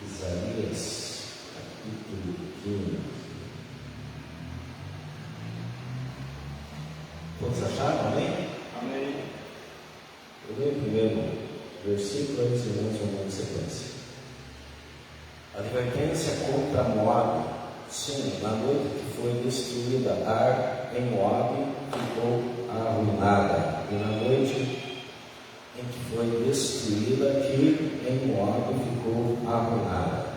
Isaías, capítulo 15. Todos acharam? Amém? Amém. Eu leio o primeiro versículo, aí vocês vão na sequência. Advertência contra Moabe. Sim, na noite que foi destruída Ar em Moabe, ficou arruinada. E na noite em que foi destruída Kir em Moabe, ficou arruinada.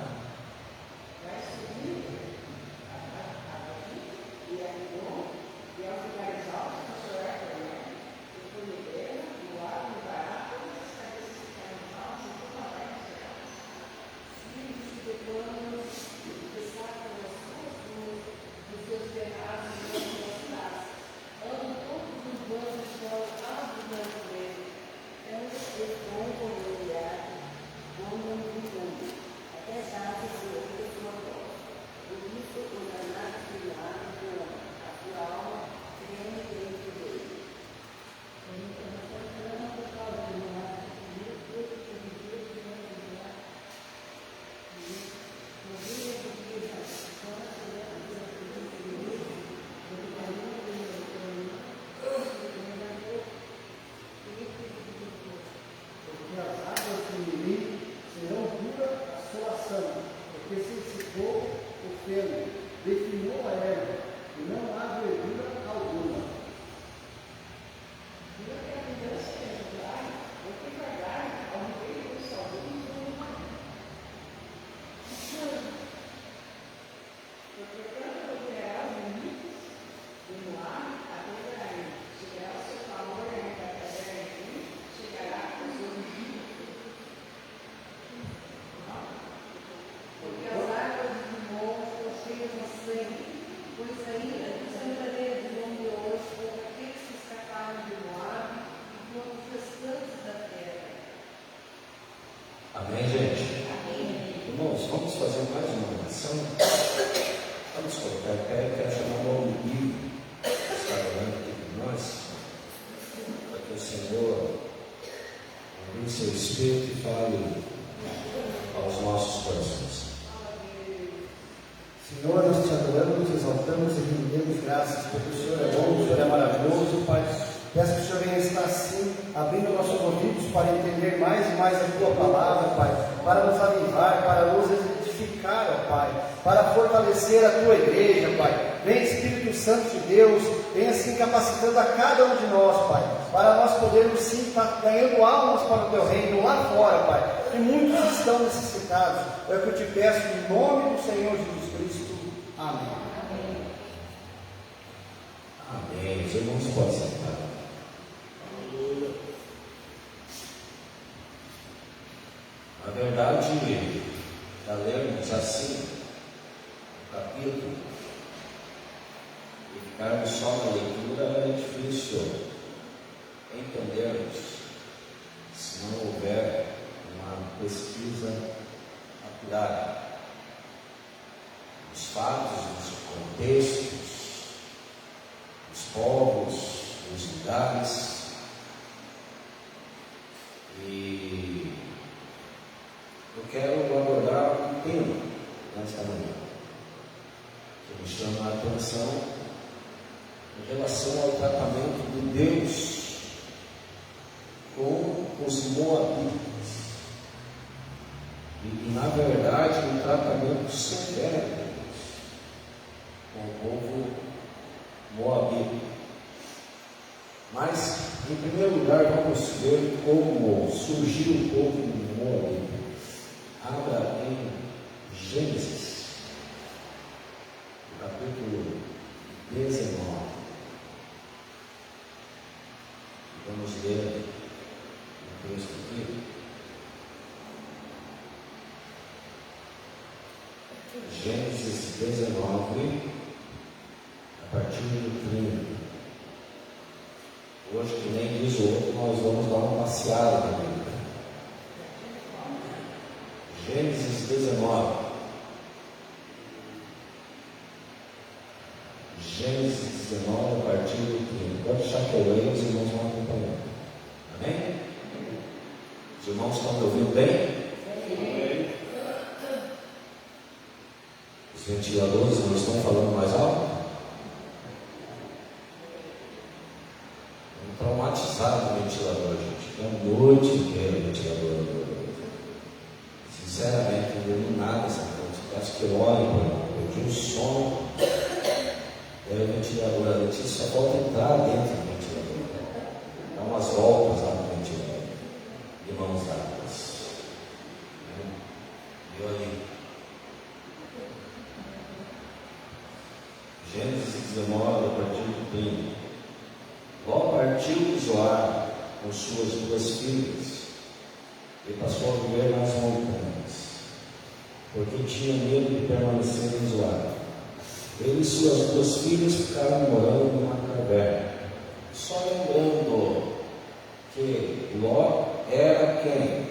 Amém, gente? Amém. Irmãos, vamos fazer mais uma oração. Vamos colocar em pé. Quero chamar o amigo que está orando aqui com nós, para que o Senhor abra seu Espírito e fale aos nossos corações. Senhor, nós te adoramos, te exaltamos e rendemos graças, porque o Senhor é bom, o Senhor é maravilhoso, Pai. Peço que o Senhor venha estar assim, abrindo nossos ouvidos para entender mais e mais a Tua palavra, Pai, para nos avivar, para nos edificar, ó Pai, para fortalecer a Tua igreja, Pai. Vem Espírito Santo de Deus, venha assim capacitando a cada um de nós, Pai, para nós podermos sim estar ganhando almas para o Teu reino lá fora, Pai, e muitos estão necessitados. É o que eu te peço em nome do Senhor Jesus Cristo. Amém. Amém. Os irmãos podem sentar. Na verdade, para lermos assim o capítulo e ficarmos só na leitura é difícil entendermos se não houver uma pesquisa apurada dos fatos, dos contextos, dos povos, dos lugares. E eu quero abordar um tema nesta manhã que me chama a atenção em relação ao tratamento de Deus com os moabitas. E na verdade, um tratamento severo de Deus com o povo moabita. Mas, em primeiro lugar, vamos ver como surgiu o povo moabita. Abra em Gênesis, capítulo 19. Vamos ler o texto aqui. Gênesis 19, a partir do 30. Hoje, que nem diz o outro, nós vamos dar uma passeada na Bíblia. Gênesis 19. Gênesis 19, a partir do 30. Pode deixar que eu leia, os irmãos vão acompanhando. Amém? Os irmãos estão me ouvindo bem? ventiladores não estão falando mais alto? Estamos traumatizados com o ventilador, gente. É a noite inteira o ventilador. Sinceramente, não dormi nada essa noite. Acho que olha, eu tinha um sono. É o ventilador, a Letícia só falta entrar dentro do ventilador. Dá umas voltas lá no ventilador. De mãos dadas. E olha aí. Gênesis 19, a partir do 30. Ló partiu de Zoar com suas duas filhas e passou a viver nas montanhas, porque tinha medo de permanecer em Zoar. Ele e suas duas filhas ficaram morando numa caverna. Só lembrando que Ló era quem?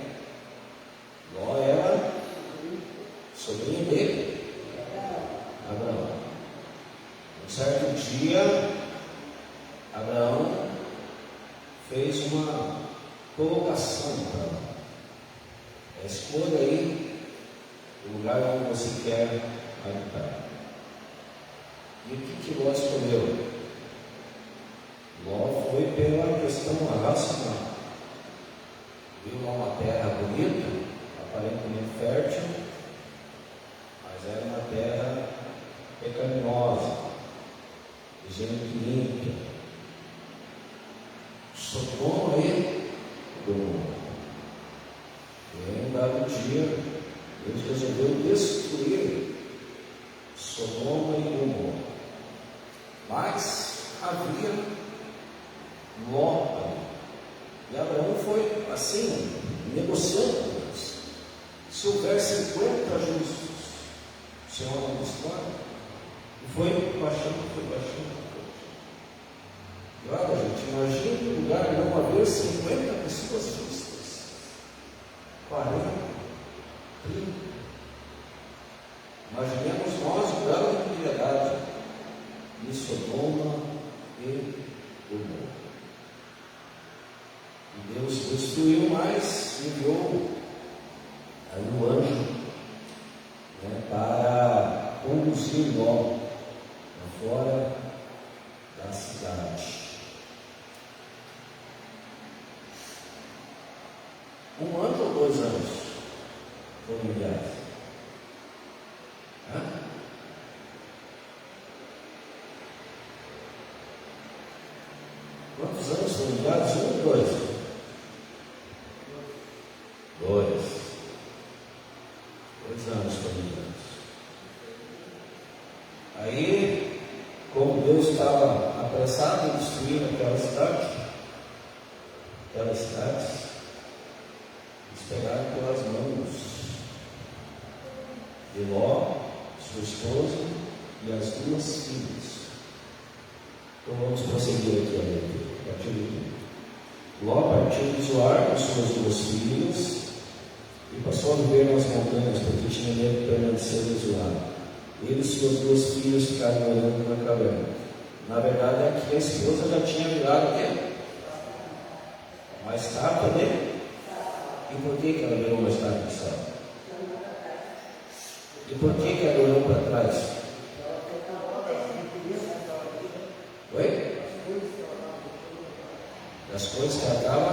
Ló era sobrinho dele, Abraão. Um certo dia, Abraão fez uma colocação para Ló. Escolha aí o lugar onde você quer habitar. E o que Ló escolheu? Ló foi pela questão racional. Viu lá uma terra bonita, aparentemente fértil, mas era uma terra pecaminosa, de gente ímpia. Sodoma e Gomorra. E em um dado dia, Deus resolveu destruir Sodoma e Gomorra. Mas havia Ló ali. E Abraão foi assim, negociando com Deus. Se houver 50 justos, o Senhor não discorda. E foi baixando. E olha, gente, imagine um lugar não haver 50 pessoas justas. 40, 30. Imaginemos nós o grau de piedade de Sodoma e Gomorra. E Deus destruiu, mas enviou aí um anjo, para conduzir Ló para fora da cidade. Um anjo ou 2 anos foram enviados? Quantos anos foram enviados? 1 ou 2? 2 anos foram enviados. Aí, como Deus estava apressado em destruir aquelas cidades, eles pegaram pelas mãos de Ló, sua esposa e as 2 filhas. Então vamos prosseguir aqui a partir do Ló partiu de Zoar com suas 2 filhas e passou a viver nas montanhas, porque tinha medo de permanecer em Zoar. Ele e suas 2 filhas ficaram morando na caverna. Na verdade, aqui a esposa já tinha virado o quê? Uma estátua dele. E por que ela virou uma estátua de sal? E por que ela olhou para trás? Oi? Das coisas que ela estava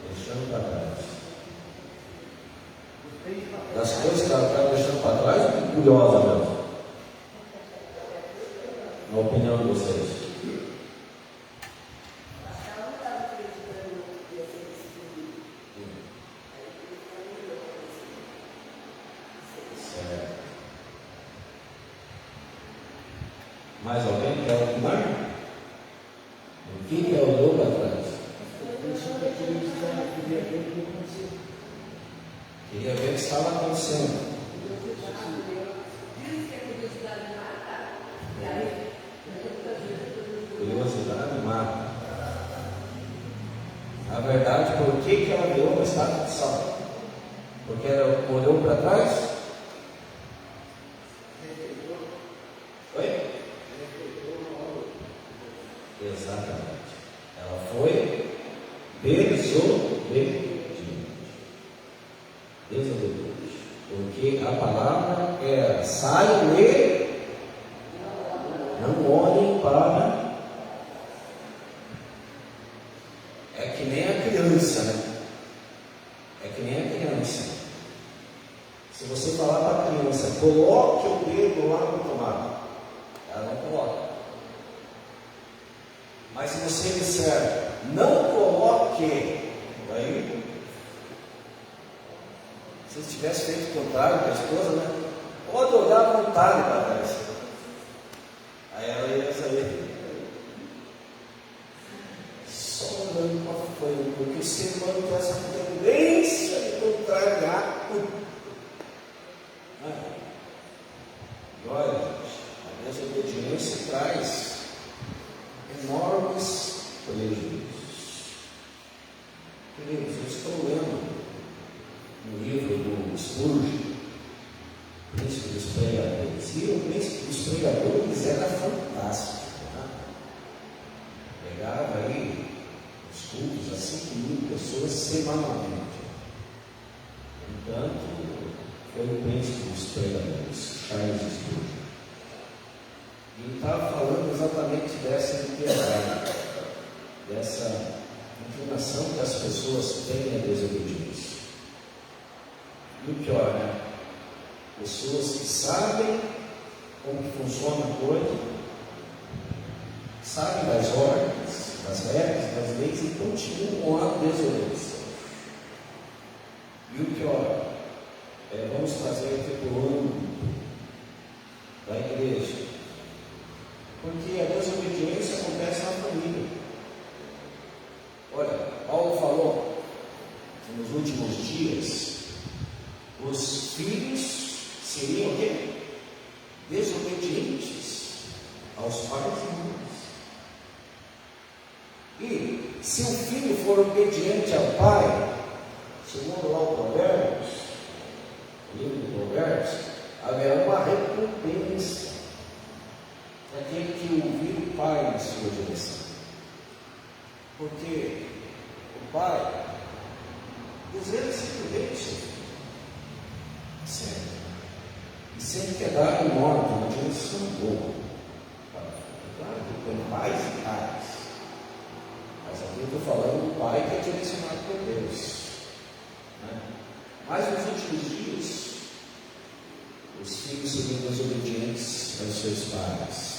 deixando para trás. Das coisas que ela estava deixando para trás, curiosa mesmo. Na opinião de vocês. Certo. Mais alguém quer opinar? O que ela olhou para trás? Queria ver o que estava acontecendo. Curiosidade mata. Na verdade, por que ela virou uma estátua de sal? Porque ela olhou para trás? Oi? Exatamente. Ela foi desobediente. Porque a palavra era: saiam e não olhem para. É que nem a criança, né? É que nem a criança. Se você falar para a criança: coloque o dedo lá no tomate, ela não coloca. Mas se você disser: não coloque, aí, se ele tivesse feito o contrário com a esposa, né? Pode olhar à vontade para trás. Aí ela ia saber. Só olhando para frente, porque o ser humano tem essa tendência de contrariar tudo. E olha, a desobediência traz enormes prejuízos. Queridos, eu estou lendo no livro do Spurgeon, Príncipe dos Pregadores, e o Príncipe dos Pregadores era fantástico, né? Pegava aí os cultos a 5.000 pessoas semanalmente. Portanto, foi o Príncipe dos Pregadores, Charles Spurgeon. E ele estava falando exatamente dessa liberdade, dessa inclinação que as pessoas têm à desobediência. E o pior, né? Pessoas que sabem como que funciona a coisa, sabem das ordens, das regras, das leis e continuam a desobedecer. E o pior, vamos trazer aqui para o âmbito da igreja. Porque a desobediência acontece na família. Olha, Paulo falou que nos últimos dias os filhos seriam o quê? Desobedientes aos pais e mães. E se o filho for obediente ao pai, segundo lá o Provérbios, o livro de Provérbios, haverá uma recompensa daquele que ouvir o pai na sua direção. Porque o pai deseja simplesmente seu filho. Sempre. E sempre quer dar um ordem, uma direção boa. Claro que tem pais e pais. Mas aqui eu estou falando do pai que é direcionado por Deus. Né? Mas nos últimos dias, os filhos seriam desobedientes aos seus pais.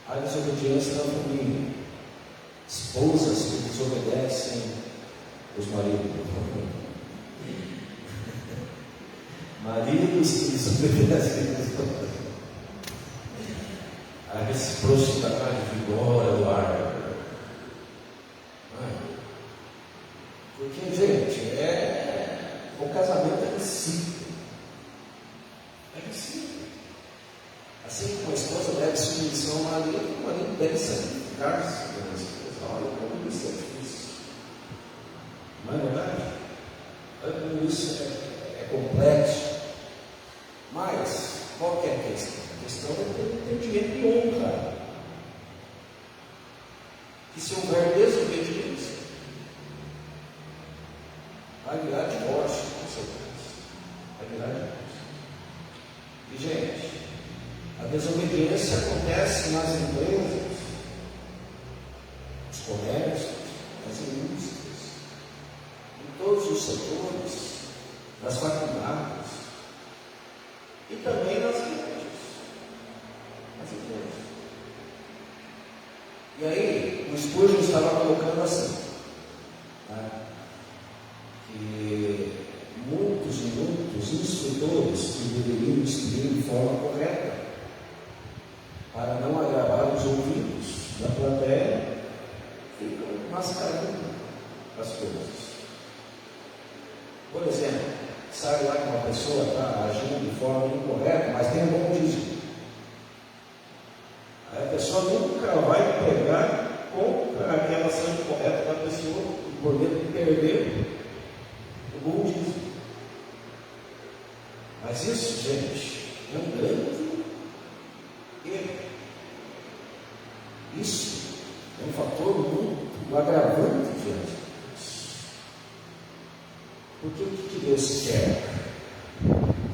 A desobediência da família. Esposas que desobedecem os maridos. Maridos que desobedecem as esposas. A reciprocidade vigora o ar. Porque, gente, o casamento é recíproco. É recíproco. Assim como a esposa deve submissão ao marido, o marido deve santificar-se pela esposa. Olha como isso é difícil. Não é verdade? Olha como isso é complexo. Mas, qual que é a questão? A questão é ter entendimento e honra. Que se houver desobediência, vai virar divórcio, com certeza. Vai virar divórcio. E, gente, a desobediência acontece nas empresas, nos comércios, nas indústrias, em todos os setores, nas faculdades e também nas igrejas. Nas igrejas. E aí, o Spurgeon estava colocando assim, né, que muitos e muitos instrutores que deveriam instruir de forma correta, para não agravar os ouvidos da plateia, ficam mascarando as coisas. Por exemplo, sabe lá que uma pessoa está agindo de forma incorreta, mas tem um bom dízimo. Aí a pessoa nunca vai pegar contra aquela ação incorreta da pessoa, por medo de perder o bom dízimo. Mas isso, gente, é um grande erro. Isso é um fator muito agravante diante de Deus. Porque o que Deus quer?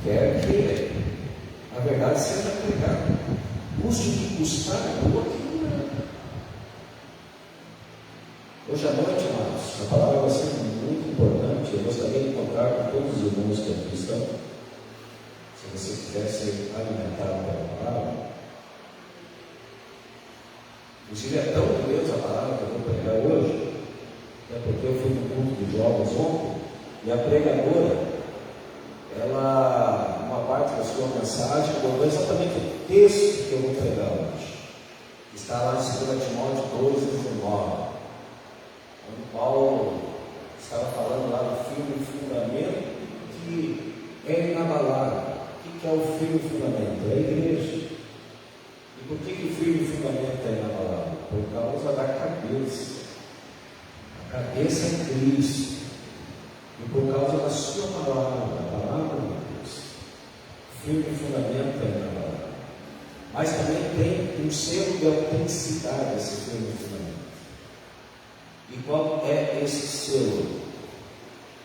quer que a verdade seja pregada, custe o que custar, ou aquilo não. Hoje à noite, amados, a palavra vai ser muito importante. Eu gostaria de contar com todos os irmãos que aqui estão. Se você quiser ser alimentado pela palavra, inclusive é tão de Deus a palavra que eu vou pregar hoje, é porque eu fui no culto de jovens ontem, e a pregadora, ela, uma parte da sua mensagem, abordou exatamente o texto que eu vou pregar hoje. Está lá em 2 Timóteo 2:19, onde Paulo estava falando lá do firme fundamento que é inabalável. O que é o firme fundamento? É a igreja. E por que o firme fundamento é inabalável? Por causa da cabeça. A cabeça é Cristo. E por causa da sua palavra, a palavra de Deus. O firme fundamento é inabalável. Mas também tem um selo de autenticidade esse firme fundamento. E qual é esse selo?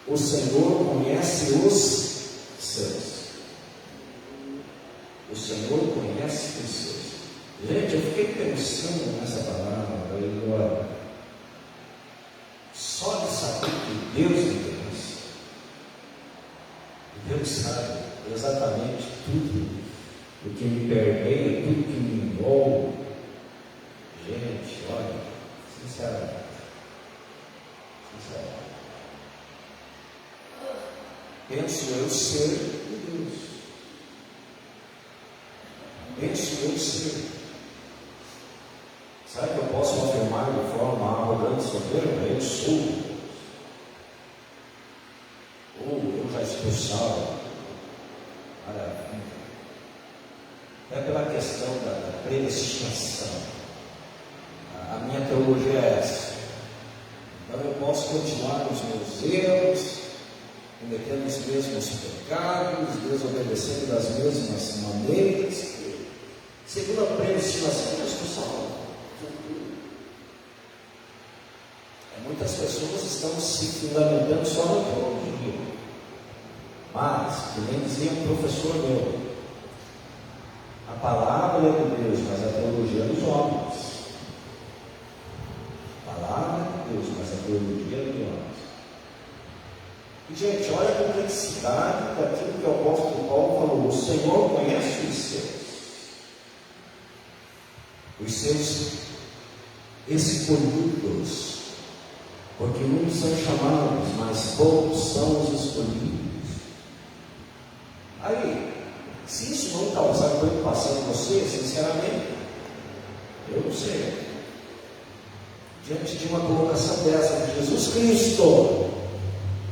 O Senhor conhece os seus. O Senhor conhece os seus. Gente, eu fiquei pensando nessa palavra e olha, só de saber que Deus me conhece, Deus sabe exatamente tudo o que me permeia, tudo que me envolve. Gente, olha, sinceramente, penso eu ser de Deus. Penso eu ser. Sabe que eu posso afirmar de forma arrogante e soberba? Eu sou. Ou eu já estou salvo. Maravilha. É pela questão da predestinação. A minha teologia é essa. Então eu posso continuar nos meus erros, cometendo os mesmos pecados, desobedecendo das mesmas maneiras. Segundo a predestinação, eu estou salvo. Muitas pessoas estão se fundamentando só na teologia. Mas, que nem dizia um professor meu, a palavra é de Deus, mas a teologia é dos homens. A palavra é de Deus, mas a teologia é dos homens. E, gente, olha a complexidade daquilo que o apóstolo Paulo falou. O Senhor conhece os seus escolhidos, porque muitos são chamados, mas poucos são os escolhidos. Aí, se isso não causar preocupação em você, sinceramente, eu não sei. Diante de uma colocação dessa de Jesus Cristo,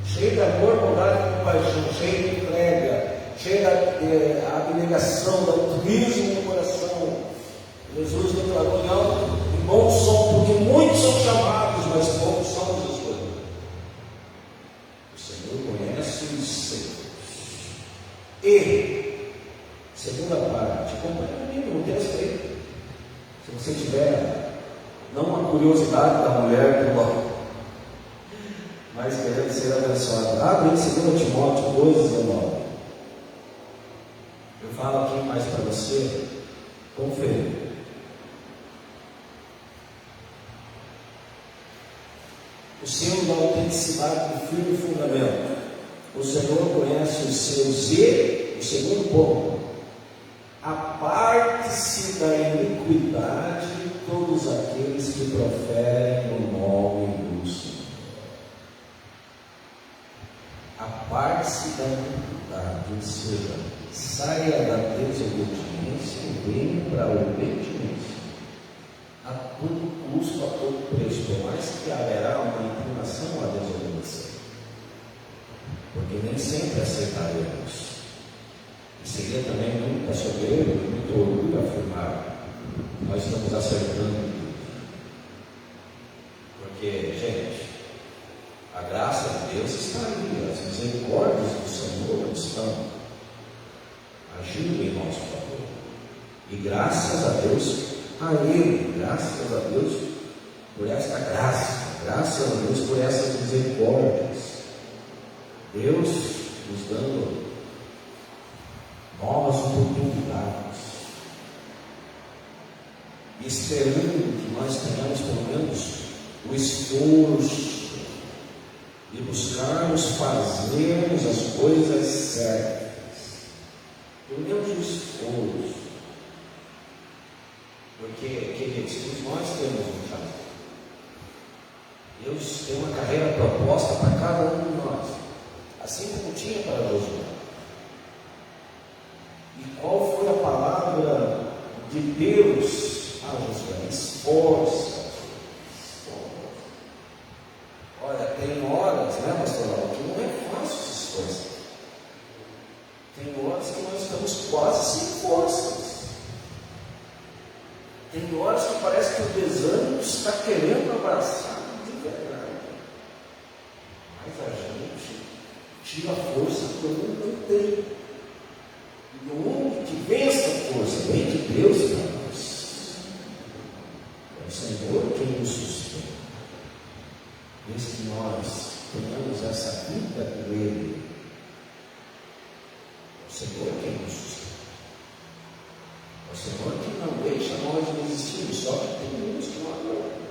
cheio de amor, bondade e compaixão, cheio de entrega, cheio da abnegação, do altruísmo no coração, Jesus declarou em alto e bom som, porque muitos são chamados, mas poucos são os escolhidos. O Senhor conhece os seus. E, segunda parte, acompanha comigo no texto aí. Se você tiver, não uma curiosidade da mulher do Ló, mas querendo ser abençoado, abre em 2 Timóteo 2:19. Eu falo aqui mais para você conferir. O selo da autenticidade do firme fundamento. O Senhor conhece os seus e, o segundo ponto, aparte-se da iniquidade todos aqueles que proferem o nome do Senhor. Aparte-se da iniquidade, ou seja, saia da desobediência e venha para a obediência. A todo custo, a todo preço, por mais que haverá uma inclinação a desobedecer, porque nem sempre aceitaremos. E seria também muito soberbo e muito orgulho afirmar: nós estamos acertando. Porque, gente, a graça de Deus está ali, as misericórdias do Senhor estão agindo em nosso favor. E graças a Deus, a Ele, graças a Deus por esta graça, graças a Deus por essas misericórdias. Deus nos dando novas oportunidades, esperando que nós tenhamos pelo menos o esforço de buscarmos fazermos as coisas certas, pelo menos o esforço, porque, queridos, nós temos um chamado. Deus tem uma carreira proposta para cada um de nós, assim como tinha para Josué. E qual foi a palavra de Deus a Josué? Esforça. Olha, tem horas, né, pastor Laura, que não é fácil se esforçar. Tem horas que nós estamos quase sem forças. Tem horas que parece que o desânimo está querendo abraçar de verdade. Mas a gente tira a força quando não tem. E onde que vem essa força? Vem de Deus para nós. É o Senhor quem nos sustenta. Desde que nós tenhamos essa vida com Ele, é o Senhor quem nos sustenta. É o Senhor que não deixa nós desistirmos, só que tem uns que não aguentam.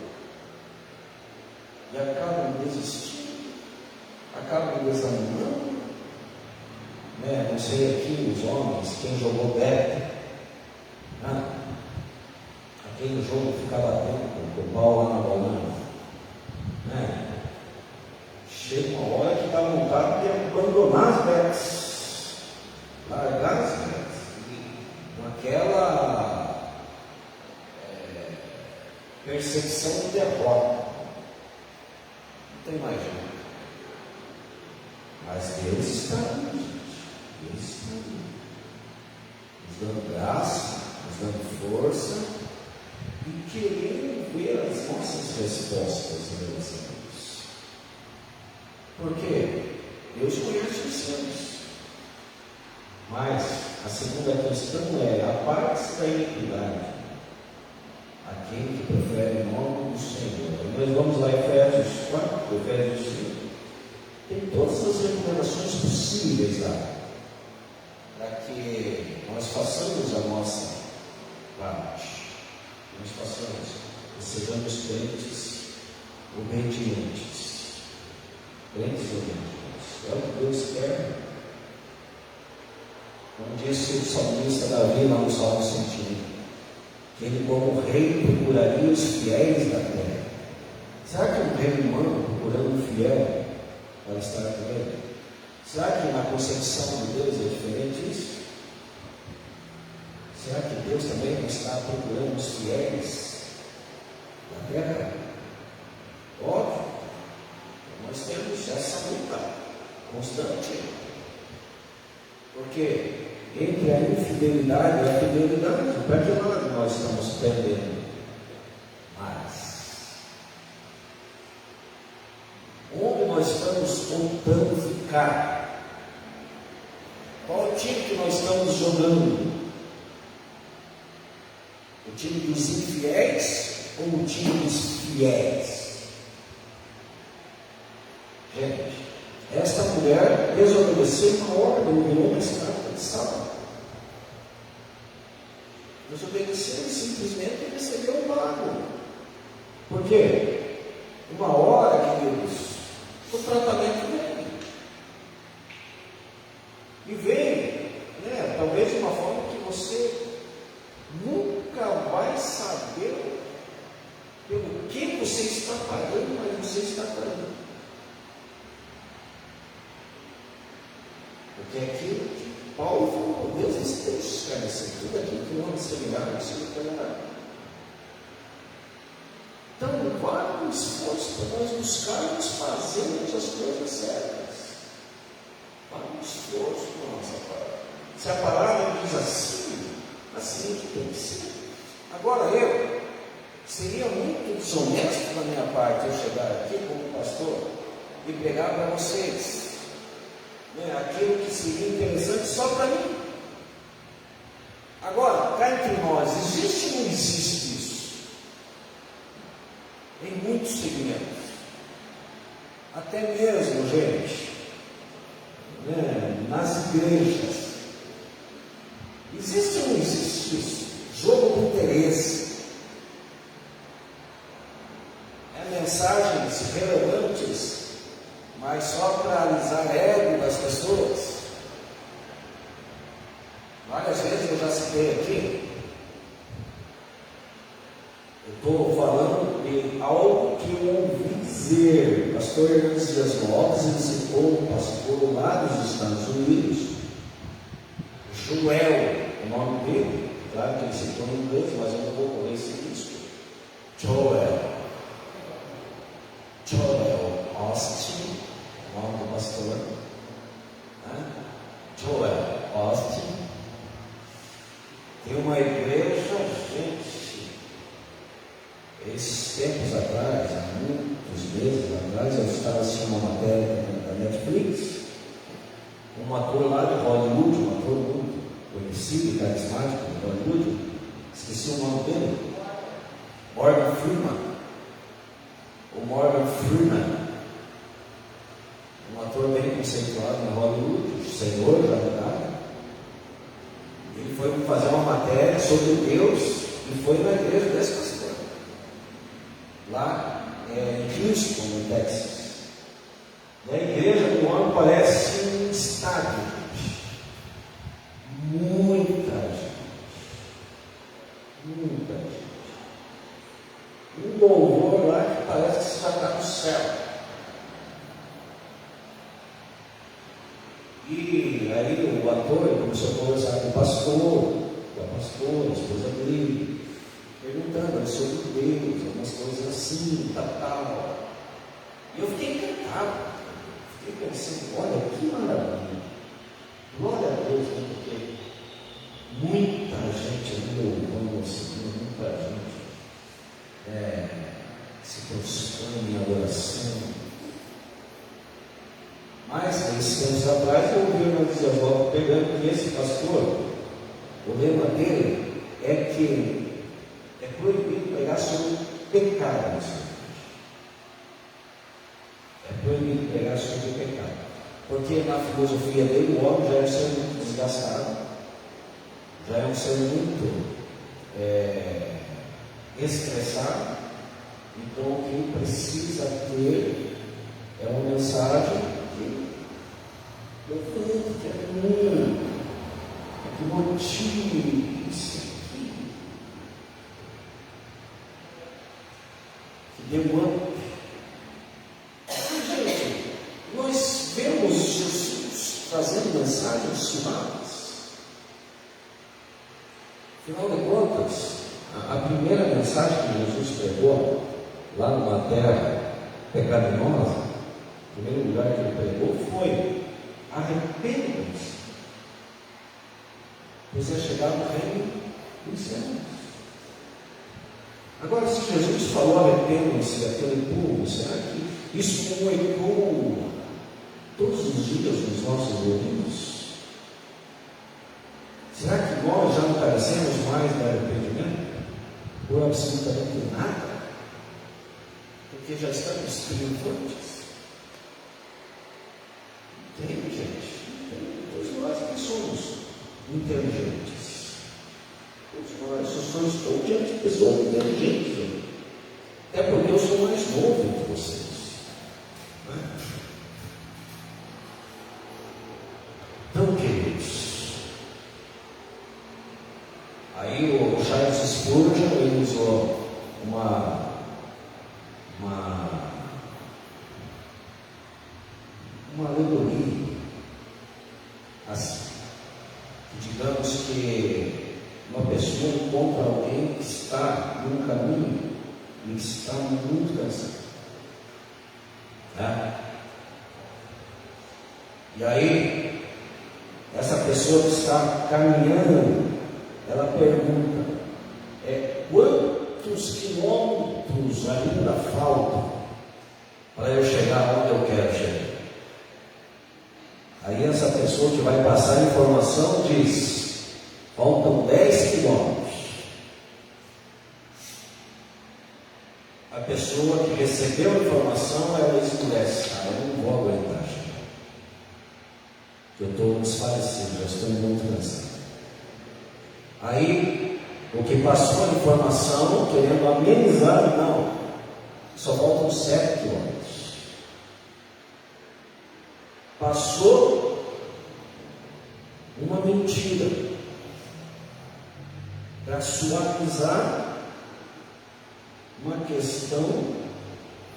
E acabam desistindo, acabam desanimando. Não sei aqui os homens, quem jogou beta, aquele jogo ficar batendo com o pau lá na bolona. Chega uma hora que dá vontade de abandonar as betas, largar as betas, com aquela percepção de derrota. Não tem mais jeito. Mas Deus está aí, gente. Deus está aí, nos dando graça, nos dando força e querendo ver as nossas respostas, meus amigos. Porque Deus conhece os seus. Mas a segunda questão é: aparte-se da iniquidade aquele que prefere o nome do Senhor. E nós vamos lá, Efésios 4, Efésios 5. Tem todas as recomendações possíveis lá, para que nós façamos a nossa parte. Nós façamos, que sejamos crentes obedientes. Crentes obedientes. É o que Deus quer. Como disse o salmista Davi lá no Salmo 101, que ele, como rei, procuraria os fiéis da terra. Será que um rei humano procurando um fiel para estar com ele? Será que na concepção de Deus é diferente isso? Será que Deus também não está procurando os fiéis da terra? Óbvio, nós temos essa luta constante. Porque entre a infidelidade e a fidelidade, para que lado nós estamos perdendo mais? Onde nós estamos tentando ficar? Qual o time que nós estamos jogando? O time dos infiéis ou o time dos fiéis? Gente, esta mulher desobedeceu uma ordem, virou uma escrava de Saul. Desobedeceu e simplesmente recebeu um mago. Por quê? Uma hora, queridos, o tratamento vem. E vem, talvez de uma forma que você nunca vai saber pelo que você está pagando, mas você está pagando. Porque é aquilo que Paulo falou: Deus recebeu os caras, tudo aquilo que não receberá, você não pagará. Então, vale um esforço para nós buscarmos fazermos as coisas certas. Vale um esforço para nossa parte. Se a palavra diz assim que tem que ser. Agora, seria muito desonesto da minha parte eu chegar aqui como pastor e pregar para vocês aquilo que seria interessante só para mim. Agora, cá entre nós, existe ou não existe isso? Em muitos segmentos. Até mesmo, gente, nas igrejas, Existe ou não existe isso? Jogo de interesse. É mensagens relevantes, mas só para alisar ego das pessoas. Várias vezes eu já citei aqui. Eu estou falando de algo que eu ouvi dizer. O pastor Hernandes Dias Lopes, ele citou um pastor lá dos Estados Unidos, Joel, o nome dele, claro que ele citou em inglês, mas eu não vou correr esse risco. Joel Austin, o nome do pastor, né? Joel Austin, tem uma igreja, gente, esses tempos atrás, há muitos meses atrás, eu estava assistindo uma matéria da Netflix, um ator lá de Hollywood, um ator muito conhecido e carismático de Hollywood, esqueci o nome dele, Morgan Freeman. O Morgan Freeman, um ator bem conceituado em Hollywood, senhor já de idade, ele foi fazer uma matéria sobre Deus e foi na igreja desse pastor, lá em Houston, no Texas. E a igreja do homem parece um estádio, gente. Muita gente. Um louvor lá que parece que você já está no céu. E aí o ator começou a conversar com o pastor, a esposa dele, perguntando sobre Deus, algumas coisas assim, tal. E eu fiquei encantado. Fiquei pensando, olha que maravilha. Glória a Deus, né? Porque muita gente ali louvando o Senhor, muita gente se prostrando em adoração. Mas, nesses tempos atrás, eu ouvi uma desenvolta pegando que esse pastor, o lema dele é que é proibido pegar sobre pecado. É proibido pegar sobre pecado. Porque na filosofia dele, o homem já é um ser muito desgastado, já é um ser muito estressado. Então, o que ele precisa ter é uma mensagem que anime, que motive isso aqui, que dê um up. Gente, nós vemos Jesus trazendo mensagens finais. Afinal de contas, a primeira mensagem que Jesus pregou lá numa terra pecaminosa, o primeiro lugar que ele pregou foi: arrependam-se, pois é chegado o reino dos céus. Agora, se Jesus falou arrependam-se daquele povo, será que isso não ecoa todos os dias nos nossos ouvidos? Será que nós já não carecemos mais de arrependimento por absolutamente nada? Porque já estamos triunfantes. Entende, gente? Todos nós que somos inteligentes. Todos nós, eu só estou diante de pessoas inteligentes. Gente. É porque eu sou mais novo que vocês. Então, queridos, aí o Charles Spurgeon, ele usou uma alegoria, assim, digamos que uma pessoa encontra alguém que está num caminho e que está muito cansado, né? E aí essa pessoa que está caminhando, ela pergunta: quantos quilômetros ainda faltam para eu chegar onde eu quero chegar? Aí essa pessoa que vai passar a informação diz: faltam 10 quilômetros. A pessoa que recebeu a informação, ela escurece: eu não vou aguentar, gente. Eu estou desfalecido, já estou muito cansado. Aí, o que passou a informação, querendo amenizar, não, só faltam 7 quilômetros. Passou uma mentira para suavizar uma questão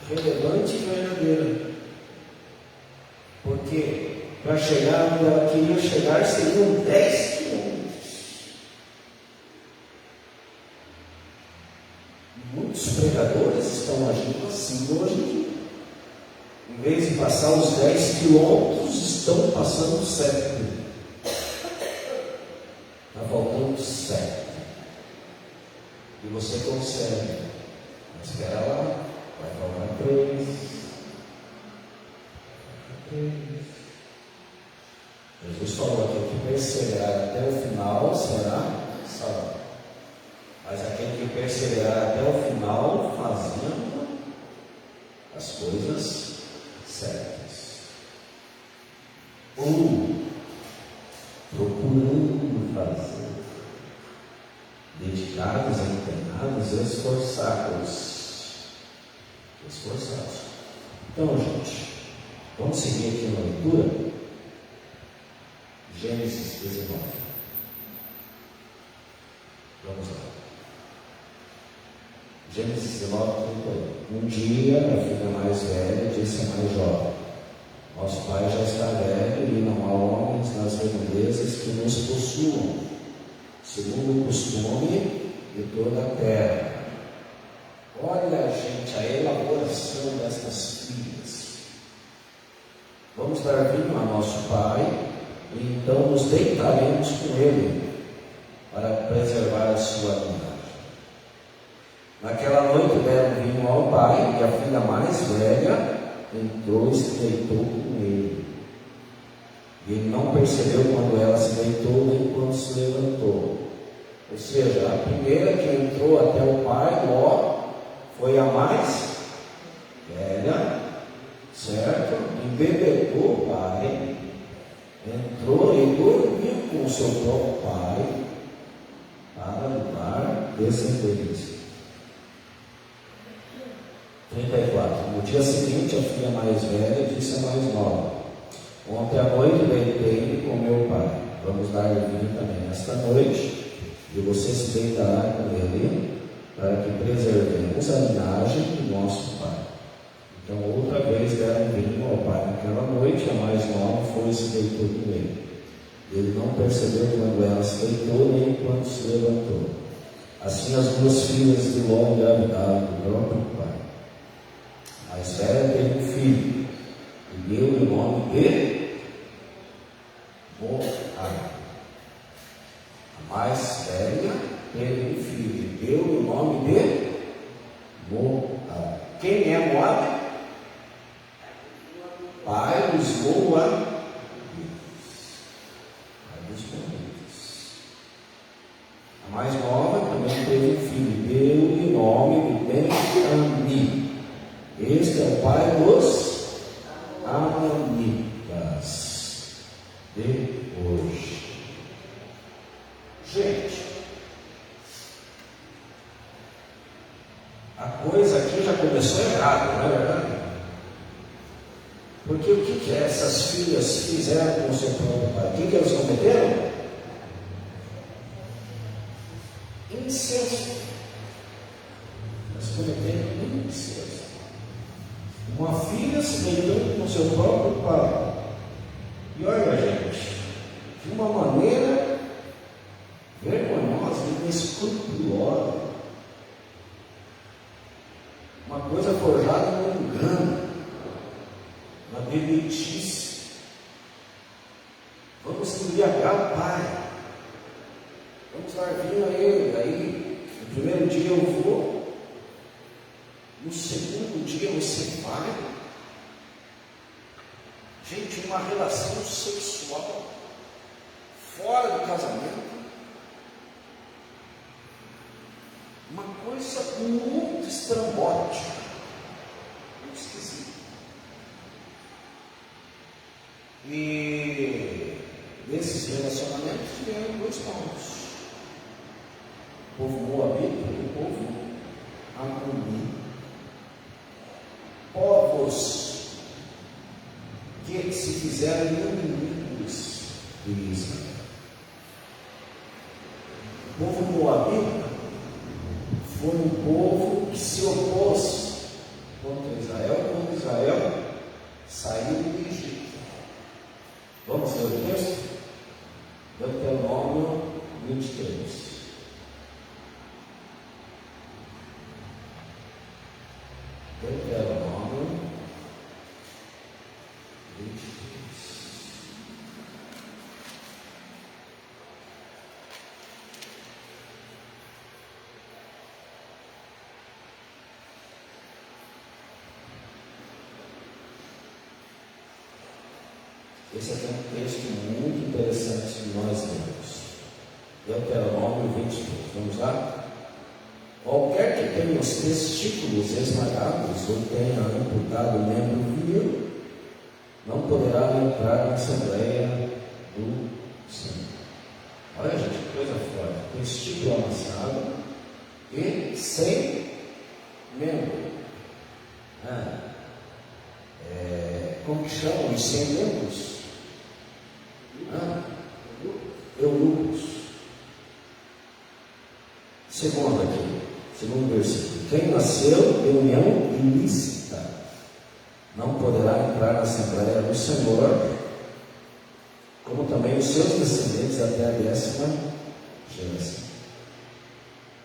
relevante e verdadeira. Porque para chegar onde ela queria chegar seriam 10 quilômetros. Muitos pregadores estão agindo assim hoje em dia. Em vez de passar os 10 quilômetros, estão passando 7. Está faltando 7. E você consegue. Mas espera lá, vai faltar 3. Jesus falou aqui que perseverar até o final será salvo. Mas aquele que perseverar até o final fazendo as coisas certas, ou procurando fazer, dedicados, empenhados, esforçados. Então, gente, vamos seguir aqui na leitura. Gênesis 19. Vamos lá. Gênesis 19, 38. Um dia, a filha mais velha disse à mais jovem: nosso pai já está velho e não há homens nas redondezas que nos possuam, segundo o costume de toda a terra. Olha, gente, a elaboração destas filhas. Vamos dar vinho a nosso pai, e então nos deitaremos com ele, para preservar a sua linhagem. Naquela noite deram vinho ao pai, e a filha mais velha entrou e se deitou com ele. E ele não percebeu quando ela se deitou, nem quando se levantou. Ou seja, a primeira que entrou até o pai, Ló, foi a mais velha, certo? Embebedou o pai, entrou e dormiu com o seu próprio pai, para livrar descendência. 34. No dia seguinte, a filha mais velha disse à mais nova: ontem à noite deitei com meu pai, vamos dar vinho também esta noite, e você se deitará com ele, para que preservemos a linhagem do nosso pai. Então, outra vez deram vinho ao pai naquela noite, a mais nova foi e se deitou com ele. Ele não percebeu quando ela se deitou, nem quando se levantou. Assim, as duas filhas de Ló engravidaram do próprio pai. A mais velha teve um filho, e deu o nome de Moab. A mais velha teve um filho, e deu o nome de Moab. Quem é Moab? Pai dos Moabitas. A mais nova também teve um filho, deu o nome de Ben-Ami. Este é o pai dos Amonitas de hoje. Gente, a coisa aqui já começou errada, não é verdade? Porque o que essas filhas fizeram com o seu próprio pai? O que eles cometeram? Incesto. Eles cometeram incesto. Uma filha se deitando com o seu próprio pai. E olha, gente, de uma maneira vergonhosa, inescrupulosa. Uma coisa forjada no engano, na bebedice. Vamos embriagar o pai. Vamos dar vinho a ele. Aí, no primeiro dia eu vou, no segundo dia você vai. Gente, uma relação sexual fora do casamento. Uma coisa muito estrambótica, muito esquisita. E nesses relacionamentos vieram 2 pontos. povo moabita e o povo amoni. Povos que se fizeram inimigos de Israel. O povo moabita foi um povo que se opôs contra Israel, quando Israel saiu do Egito. Vamos ler o texto? Deuteronômio 23. Deuteronômio 23. Esse aqui é um texto muito interessante que nós lemos. Deuteronômio 23. Vamos lá? Qualquer que tenha os testículos esmagados ou tenha amputado o membro viril, não poderá entrar na Assembleia do Senhor. Olha, gente, que coisa forte. Testículo amassado e sem membro. Como que chamam os sem membros? Eunucos. Segundo versículo. Quem nasceu em união ilícita não poderá entrar na Assembleia do Senhor, como também os seus descendentes até a 10ª geração.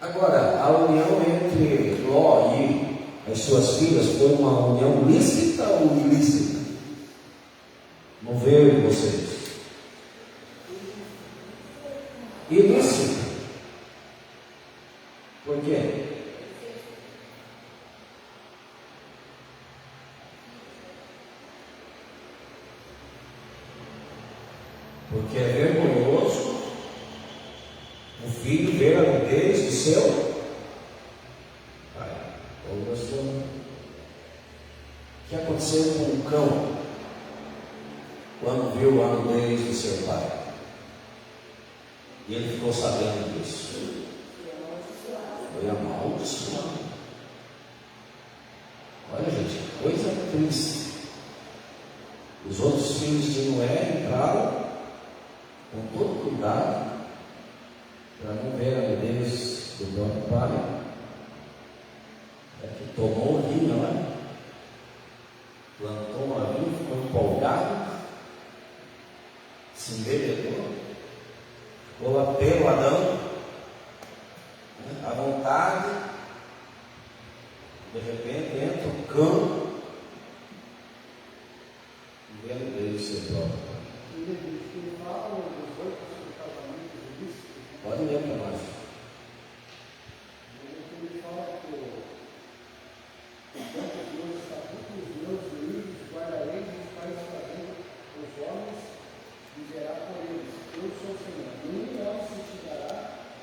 Agora, a união entre Ló e as suas filhas foi uma união lícita ou ilícita? Vamos ver vocês. Ilícita. Por quê? Porque é vergonhoso o filho ver a nudez do seu pai ou da sua mãe. O que aconteceu com o cão quando viu a nudez do seu pai? E ele ficou sabendo disso. Foi amaldiçoado. Olha, gente, que coisa triste. Os outros filhos de Noé entraram com todo cuidado para não ver a nudez do próprio pai. É que tomou o vinho, né? Plantou uma vinha, ficou empolgado, se embebedou, ficou lá pelo Adão, à vontade. De repente entra o cão e vê a nudez do seu próprio pai. Pode ler para nós. Ele fala que quantas coisas estatutos meus livros guardarei nos pais fazendo os homens e verá por eles. Eu sou o Senhor. Nem não se te dará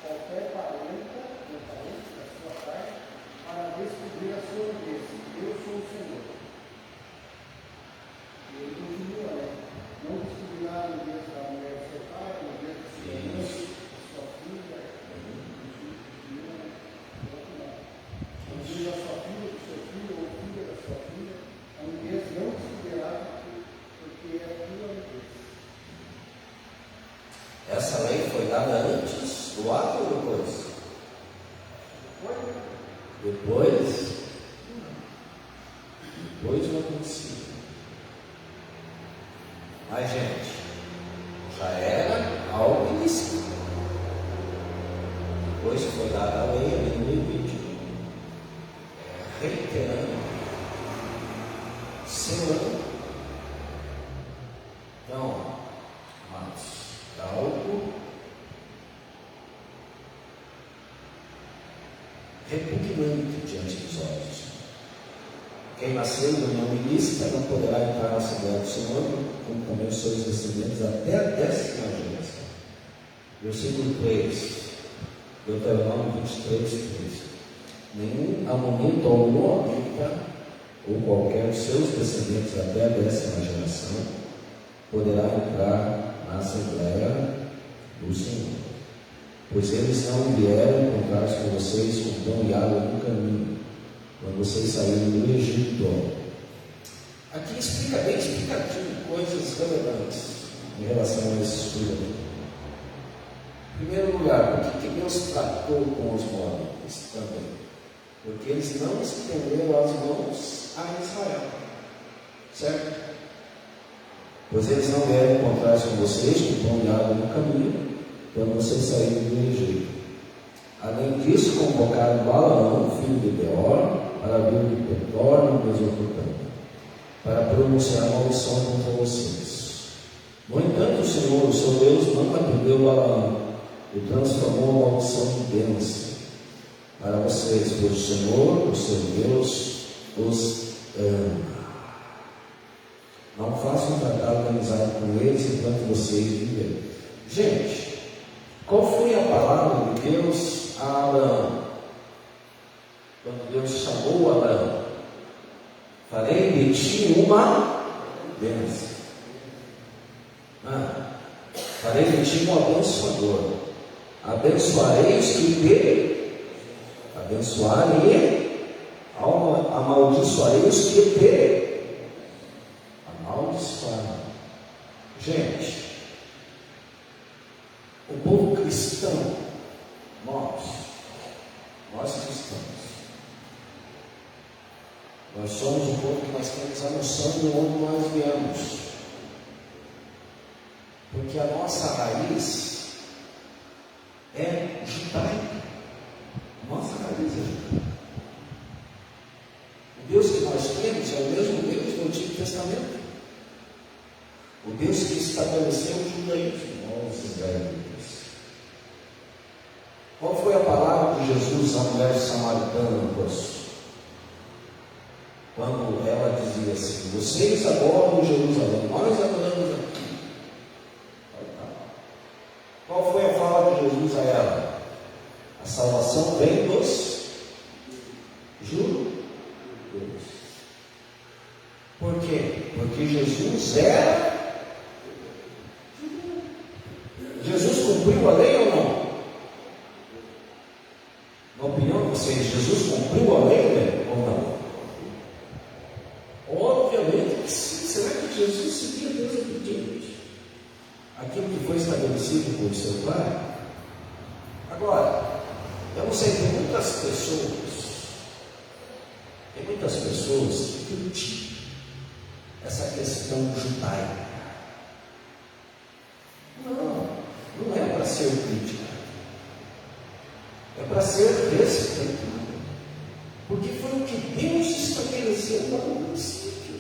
qualquer parente da sua carne para descobrir a sua nudez. Eu sou o Senhor. E ele continua, né? Não descobrirá a nudez da mulher do seu pai, a nudez do seu mãe, sua filha, a sua filha, do seu filho, ou filha da sua filha, a nudez não descobrirá, porque é a tua nudez. Essa lei foi dada antes do ato ou depois? Depois não acontecia. Mas, gente, já era algo ilícito. Depois foi dada a lei ali no Levítico, reiterando, selando. Então, mas algo repugnante diante dos olhos. Quem nasceu em união ilícita não poderá entrar na Assembleia do Senhor, como também os seus descendentes até a 10ª geração. Versículo 3, Deuteronômio 23, 3. Nenhum amonita ou moabita, ou qualquer dos seus descendentes até a 10ª geração, poderá entrar na Assembleia do Senhor. pois eles não vieram encontrar-se com vocês com pão e água no caminho, quando vocês saíram do Egito. Aqui explica bem explicativo coisas relevantes em relação a esse estudo. Em primeiro lugar, por que Deus tratou com os moabitas também? Porque eles não estenderam as mãos a Israel, certo? Pois eles não vieram encontrar-se com vocês com pão e água no caminho, quando vocês saíram do Egito. Além disso, convocaram Balaão, filho de Beor, para vir de Petor, na Mesopotâmia, para pronunciar maldição contra vocês. No entanto, o Senhor, o seu Deus, não atendeu Balaão e transformou a maldição em bênção para vocês, pois o Senhor, o seu Deus, os ama. Não façam tratado de amizade com eles enquanto vocês viverem. Gente, qual foi a palavra de Deus a Abraão? Quando Deus chamou Abraão: farei de ti uma bênção. Farei de ti um abençoador. Abençoarei os que te abençoarem, amaldiçoarei os que te amaldiçoarem. Gente, o povo cristão, nós cristãos, nós somos um povo que nós temos a noção de onde nós viemos, porque a nossa raiz é judaica. Nossa raiz é judaica. O Deus que nós temos é o mesmo Deus do Antigo Testamento. O Deus que estabeleceu o judaísmo, os israelitas. Qual foi a palavra de Jesus à mulher samaritana no poço? Quando ela dizia assim: vocês adoram Jerusalém, nós adoramos aqui. Qual foi a fala de Jesus a ela? A salvação vem dos judeus. Por quê? Porque Jesus era judeu. Jesus cumpriu a lei ou não? Na opinião de vocês, Jesus cumpriu a lei ou não? Obviamente que sim. Será que Jesus seguia Deus obediente? Aquilo que foi estabelecido por seu Pai? Agora, eu não sei, tem muitas pessoas que criticam essa questão judaica. Não é para ser criticado, é para ser respeitado, porque foi o que Deus estabeleceu lá no princípio.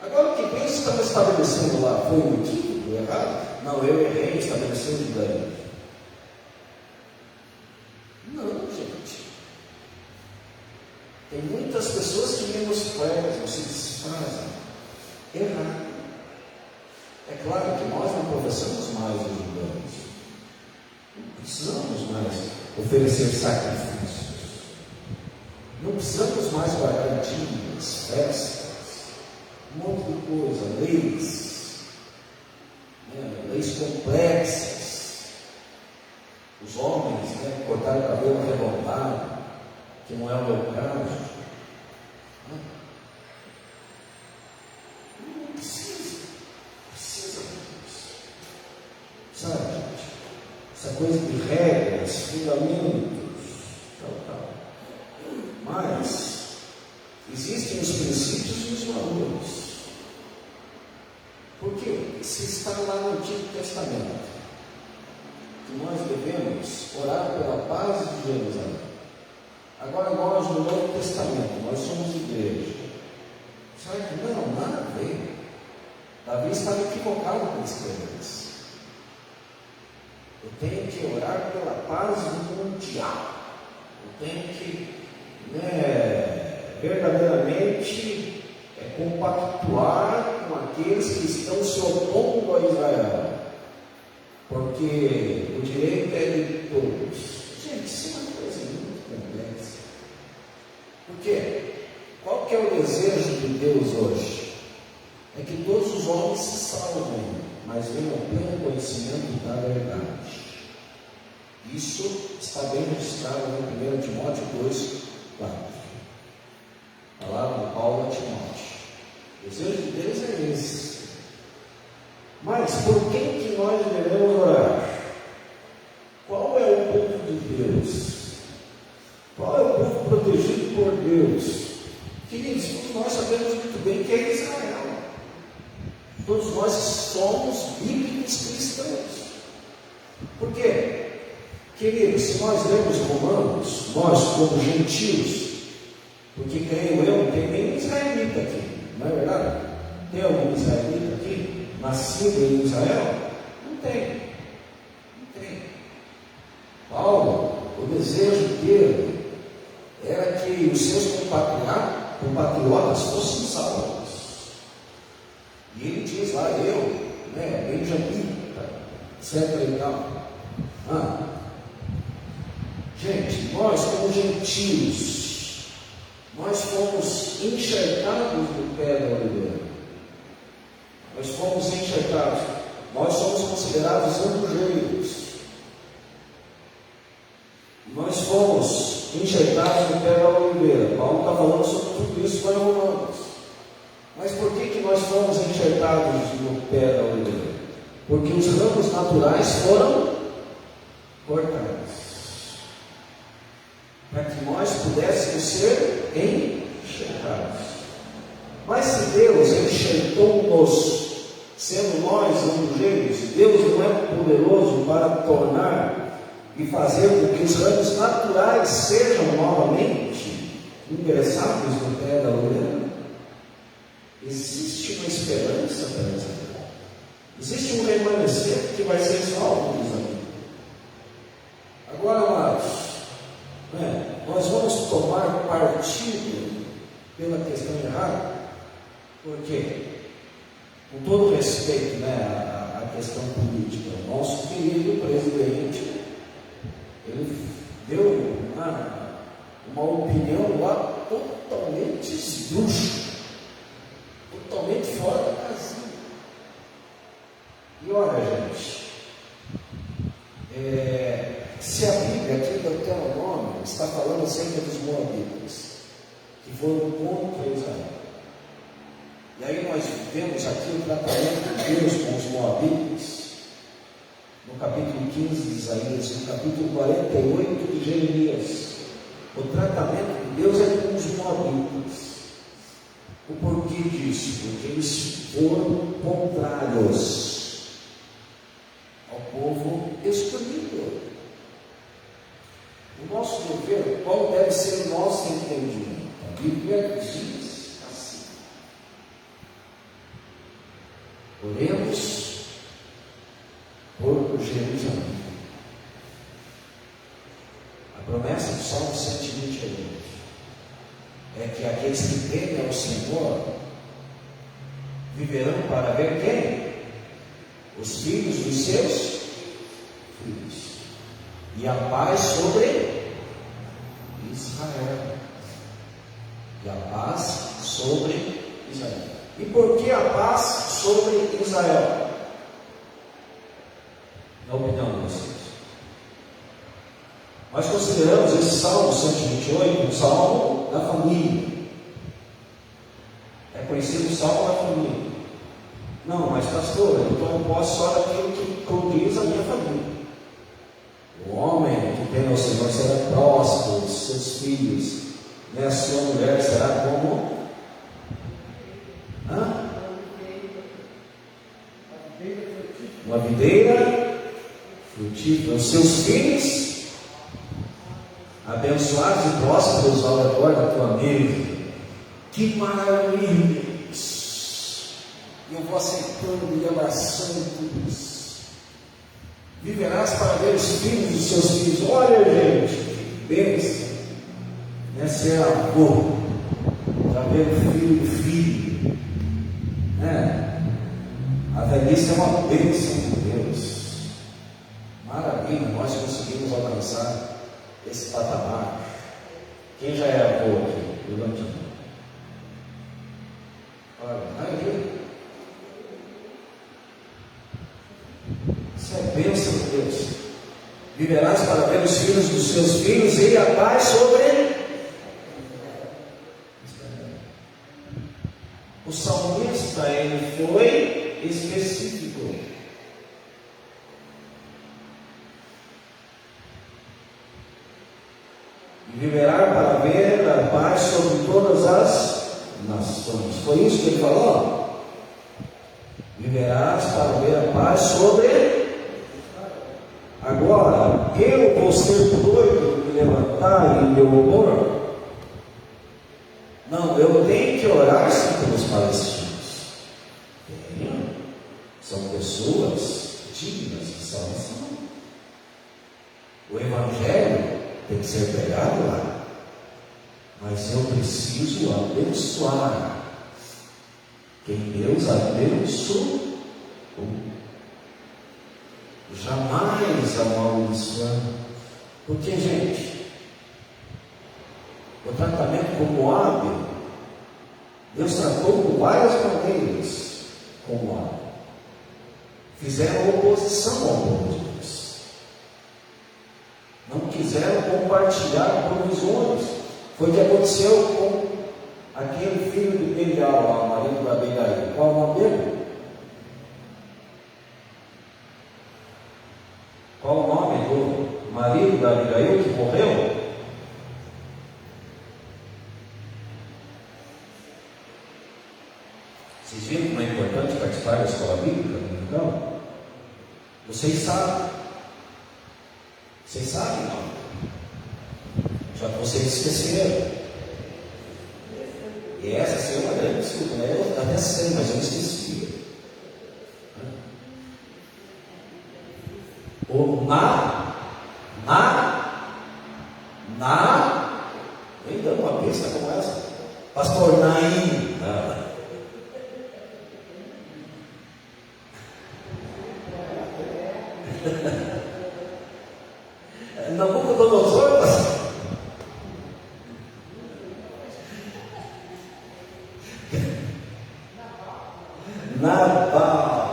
Agora, o que Deus estava estabelecendo lá foi o equívoco, errado? Não, eu errei estabelecendo o judaísmo. Não, gente. Tem muitas pessoas que menosprezam, se desfazem. Errado. É claro que nós não professamos mais os judaicos. Não precisamos mais oferecer sacrifícios. Não precisamos mais guardar dívidas, festas, um monte de coisa, leis complexas. Os homens cortar o cabelo arredondado, que não é o meu caso. Não precisa disso. Sabe, gente? Essa coisa de regras, fundamentos, tal. Mas existem os princípios e os valores. Porque se está lá no Antigo Testamento, que nós devemos orar pela paz de Jerusalém. Agora nós, no Novo Testamento, nós somos igreja. Sabe que não, nada a ver. Davi estava equivocado com escrever isso. Eu tenho que orar pela paz mundial. Eu tenho que verdadeiramente compactuar com aqueles que estão se opondo a Israel. Porque o direito é de todos. Gente, isso é uma coisa muito complexa. Por quê? Qual que é o desejo de Deus hoje? É que todos os homens se salvem, mas venham ao pleno conhecimento da verdade. Isso está bem registrado em 1 Timóteo 2, 4. Palavra de Paulo a Timóteo. O desejo de Deus é esse. Mas por quem que nós devemos orar? Qual é o povo de Deus? Qual é o povo protegido por Deus? Queridos, todos nós sabemos muito bem que é Israel. Todos nós somos bíblicos cristãos. Por quê? Queridos, se nós lemos Romanos, nós como gentios, porque creio eu, não tem nenhum israelita aqui, não é verdade? Tem algum israelita aqui, nascido em Israel? Não tem. Não tem. Paulo, o desejo dele era que os seus compatriotas fossem salvos. E ele diz lá, benjamita, etc. e tal. Gente, nós como gentios, nós fomos enxertados do pé da oliveira. Nós fomos enxertados. Nós somos considerados anjeiros. Nós fomos enxertados no pé da oliveira. Paulo está falando sobre tudo isso para Romanos. Mas por que nós fomos enxertados no pé da oliveira? Porque os ramos naturais foram cortados, para que nós pudéssemos ser enxertados. Mas se Deus enxertou-nos, sendo nós anjeiros, Deus não é poderoso para tornar e fazer com que os ramos naturais sejam novamente ingressados no pé da oliveira? Existe uma esperança para Israel. Existe um remanescente que vai ser salvo, diz aqui. Agora, amados, nós vamos tomar partido pela questão errada, porque, com todo respeito à questão política, o nosso querido presidente, ele deu uma opinião lá totalmente esdrúxula, totalmente fora da casinha. E olha, gente, se a Bíblia aqui do Deuteronômio está falando acerca dos moabitas, que foram contra Israel, e aí nós vemos aqui o tratamento de Deus com os moabitas, no capítulo 15 de Isaías, no capítulo 48 de Jeremias. O tratamento de Deus é com os moabitas. O porquê disso? Porque eles foram contrários ao povo escolhido. O nosso dever, qual deve ser o nosso entendimento? A Bíblia diz assim: oremos por Jerusalém. A promessa do Salmo 128 é que aqueles que temem ao Senhor viverão para ver quem? Os filhos dos seus filhos. E a paz sobre Israel. E a paz sobre Israel. E por que a paz sobre Israel? Na opinião de vocês. Nós consideramos esse Salmo 128 um salmo da família. É conhecido o salmo da família. Não, mas pastor, então eu posso só daquilo que condiz a minha família. O homem que tem ao Senhor será próspero, seus filhos, a sua mulher será como? Uma videira frutífera. Os seus filhos abençoados e prósperos ao redor da tua mesa. Que maravilha! E eu vou aceitando e abraçando tudo isso. Viverás para ver os filhos dos seus filhos. Olha, gente, que bênção. Ser avô, já ver o filho do filho. A velhice é uma bênção de Deus. Maravilha, nós conseguimos alcançar esse patamar. Quem já é avô aqui? Levante a mão. Olha, aí. Isso é bênção de Deus. Viverás para ver os filhos dos seus filhos e a paz sobre. O salmista, ele foi específico. E viverá para ver a paz sobre todas as nações. Foi isso que ele falou? Viverás para ver a paz sobre. Agora, eu vou ser doido de me levantar em meu humor? Não, eu tenho que orar sim pelos palestinos. São pessoas dignas de salvação. O Evangelho tem que ser pregado lá. Mas eu preciso abençoar quem Deus abençoou. Jamais amaldiçoar. Porque, gente, o tratamento com Moabe, Deus tratou com várias maneiras com Moabe. Fizeram oposição ao povo de Deus. Não quiseram compartilhar provisões. Foi o que aconteceu com aquele filho de Belial, lá, o marido da Abigail. Qual o nome dele? Qual o nome do marido da Abigail que morreu? Vocês viram como é importante participar da escola bíblica? Então, vocês sabem. Vocês sabem, não? Já que vocês esqueceram. E essa sim é uma grande desculpa, né? Eu até sei, mas eu esqueci. O nem dando uma besta como essa. Pastor Naim. Nabucodonosor, pastor. Nabal.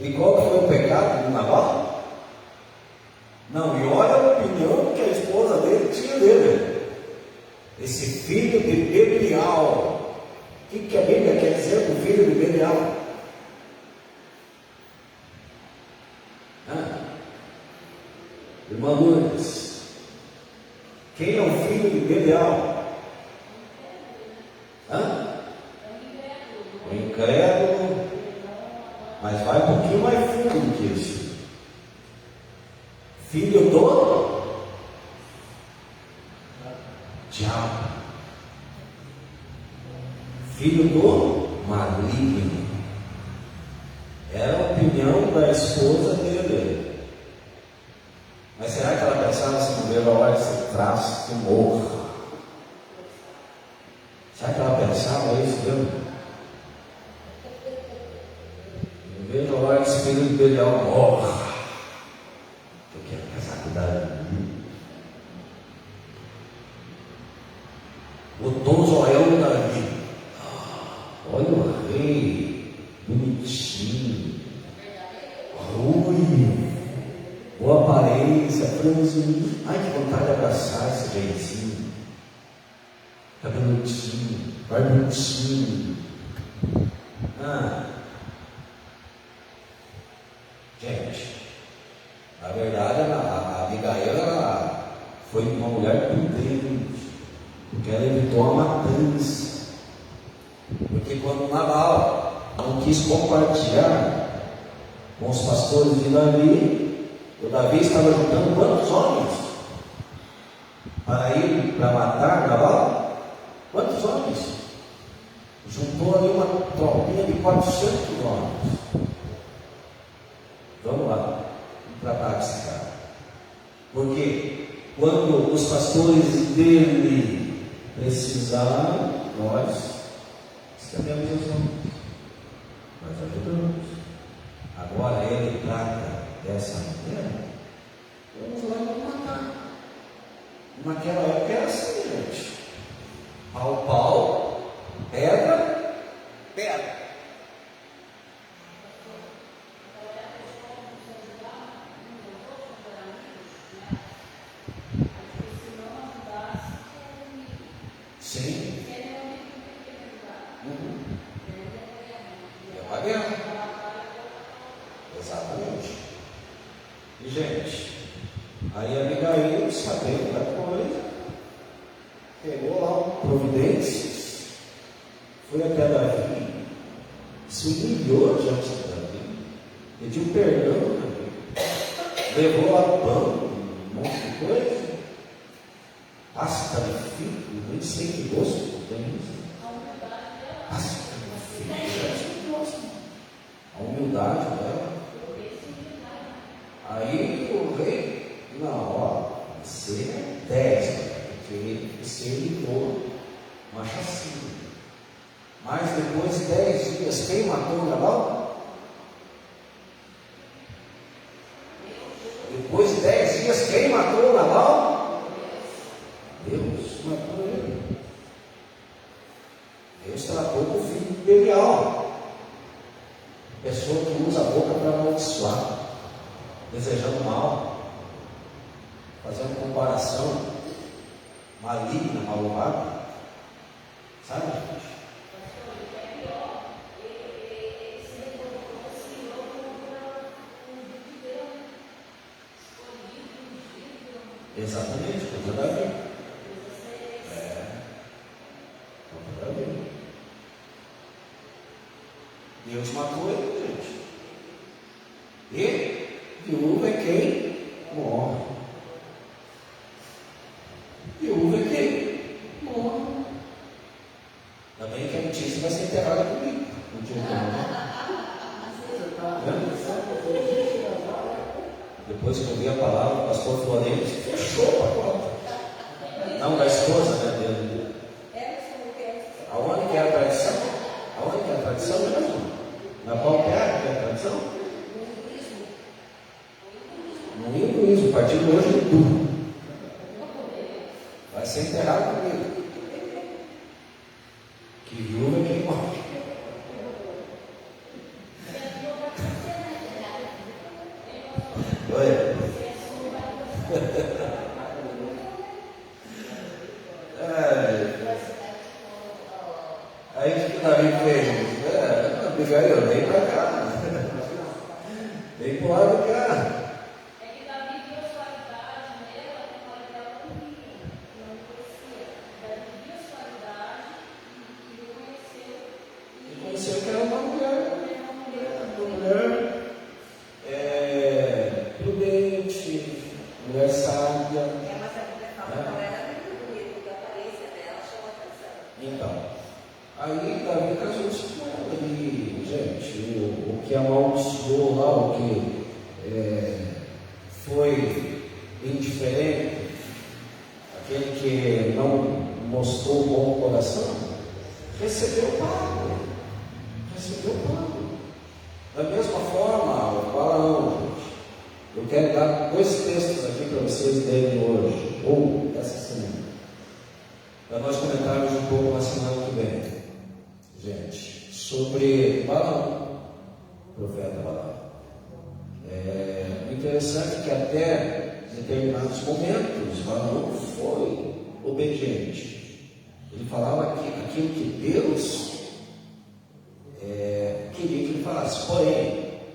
E qual que foi o pecado de Nabal? Não, e olha a opinião que a esposa dele tinha dele. Esse filho de Belial. O que a Bíblia quer dizer com filho de Belial? Irmã Lourdes, quem é o filho de Belial? O incrédulo. Mas vai um pouquinho mais fundo que isso. Filho do diabo. Filho do maligno. Era a opinião da esposa dele. Mas será que ela pensava assim, no meu, olha, esse traço que morra? Será que ela pensava isso mesmo? No meu, olha, esse filho de Belial morra. Eu quero casar com Davi. O Dom Joel Davi. Olha o rei, bonitinho, ruim. Boa aparência, franzinho. Ai, que vontade de abraçar esse jeitinho. Cabeludinho, barbudinho. Gente, na verdade, a Abigail ela foi uma mulher prudente, porque ela evitou a matança. Porque quando Nabal não quis compartilhar com os pastores de Davi, o Davi estava juntando quantos homens para ir para matar Nabal? Quantos homens? Juntou ali uma tropinha de 400 homens. Vamos lá, vamos tratar desse cara. Porque quando os pastores dele precisaram, nós estendemos os homens, nós ajudamos. Agora ele trata dessa maneira, vamos lá, vamos matar. Naquela época era assim, gente. Pau, pedra, pedra. Sim. Ia pra guerra. Exatamente. E, gente, aí Abigail, sabendo da coisa, pegou lá providências, foi até Davi, se humilhou diante de Davi, pediu perdão a Davi, levou lá pão, um monte de coisa, pasta de filho, nem sei que gosto tem isso. Pasta de filho, a humildade dela. Aí o rei, não, ó, você é 10, porque você livrou uma chacina. Mas depois de 10 dias, quem matou Nabal? Depois de 10 dias, quem matou Nabal? Deus matou ele. Deus tratou com o filho de Belial. Pessoa que usa a boca para amaldiçoar, desejando mal, fazendo comparação maligna, malvada, sabe, gente? Exatamente, contra Davi. Contra Davi. Deus matou ele, gente. E viúva é quem morre. Viúva é quem morre. Também que a notícia vai ser enterrada comigo. Não tinha Depois que eu vi a palavra, o pastor Florencio fechou a porta. Não da esposa, né, dele. Aonde que é a tradição? Aonde que é a tradição mesmo? Na qual que é a tradição? No hinduísmo, o partido hoje é hindu. Vai ser enterrado comigo. Que viúva é quem morre. Oi? Aí o que Davi fez? Abigail, vem pra cá. Vem pro lado de cá. Reconheceu que era uma mulher prudente, mulher sábia. Mas a mulher fala que ela era muito bonita, porque a aparência dela chamou atenção. Então, aí Davi casou-se com ela e, gente, o que amaldiçoou lá, o que foi indiferente, aquele que não mostrou o bom coração, recebeu pago. Recebeu pago. Da mesma forma, o Balaão, gente, eu quero dar 2 textos aqui para vocês lerem hoje, ou essa semana, para nós comentarmos um pouco na semana que vem, gente, sobre Balaão, profeta Balaão. Interessante que até determinados momentos Balaão foi obediente. Ele falava aquilo que Deus queria que ele falasse. Porém,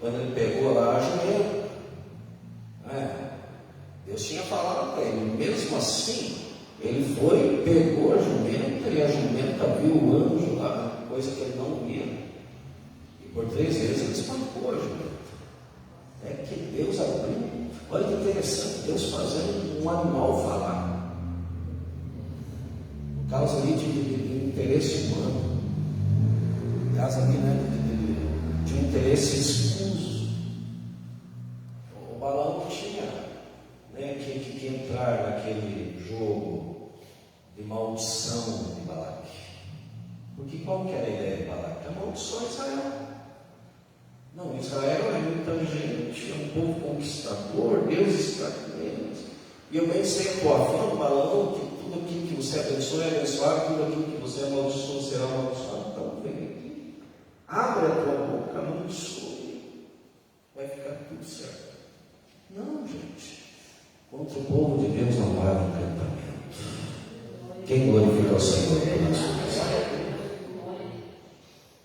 quando ele pegou lá a jumenta, Deus tinha falado para ele, mesmo assim, ele foi, pegou a jumenta e a jumenta viu o anjo lá, coisa que ele não via. E por 3 vezes ele espancou a jumenta. É que Deus abriu. Olha que interessante, Deus fazendo um animal falar. Por causa ali de interesse humano. Por causa ali, de um interesse escuso. O Balaão tinha que entrar naquele jogo de maldição de Balaque. Porque qual que era a ideia de Balaque? Amaldiçoar Israel. Não, Israel é muita gente, é um povo conquistador, Deus está com eles. E eu bem sei a tua fã, Balaão, que tudo aquilo que você abençoa é abençoado, tudo aquilo que você amaldiçoa será amaldiçoado. Então vem aqui, abre a tua boca, amaldiçoe, vai ficar tudo certo. Não, gente. Contra o povo de Deus não vai no encantamento. Quem glorifica o Senhor pelas coisas?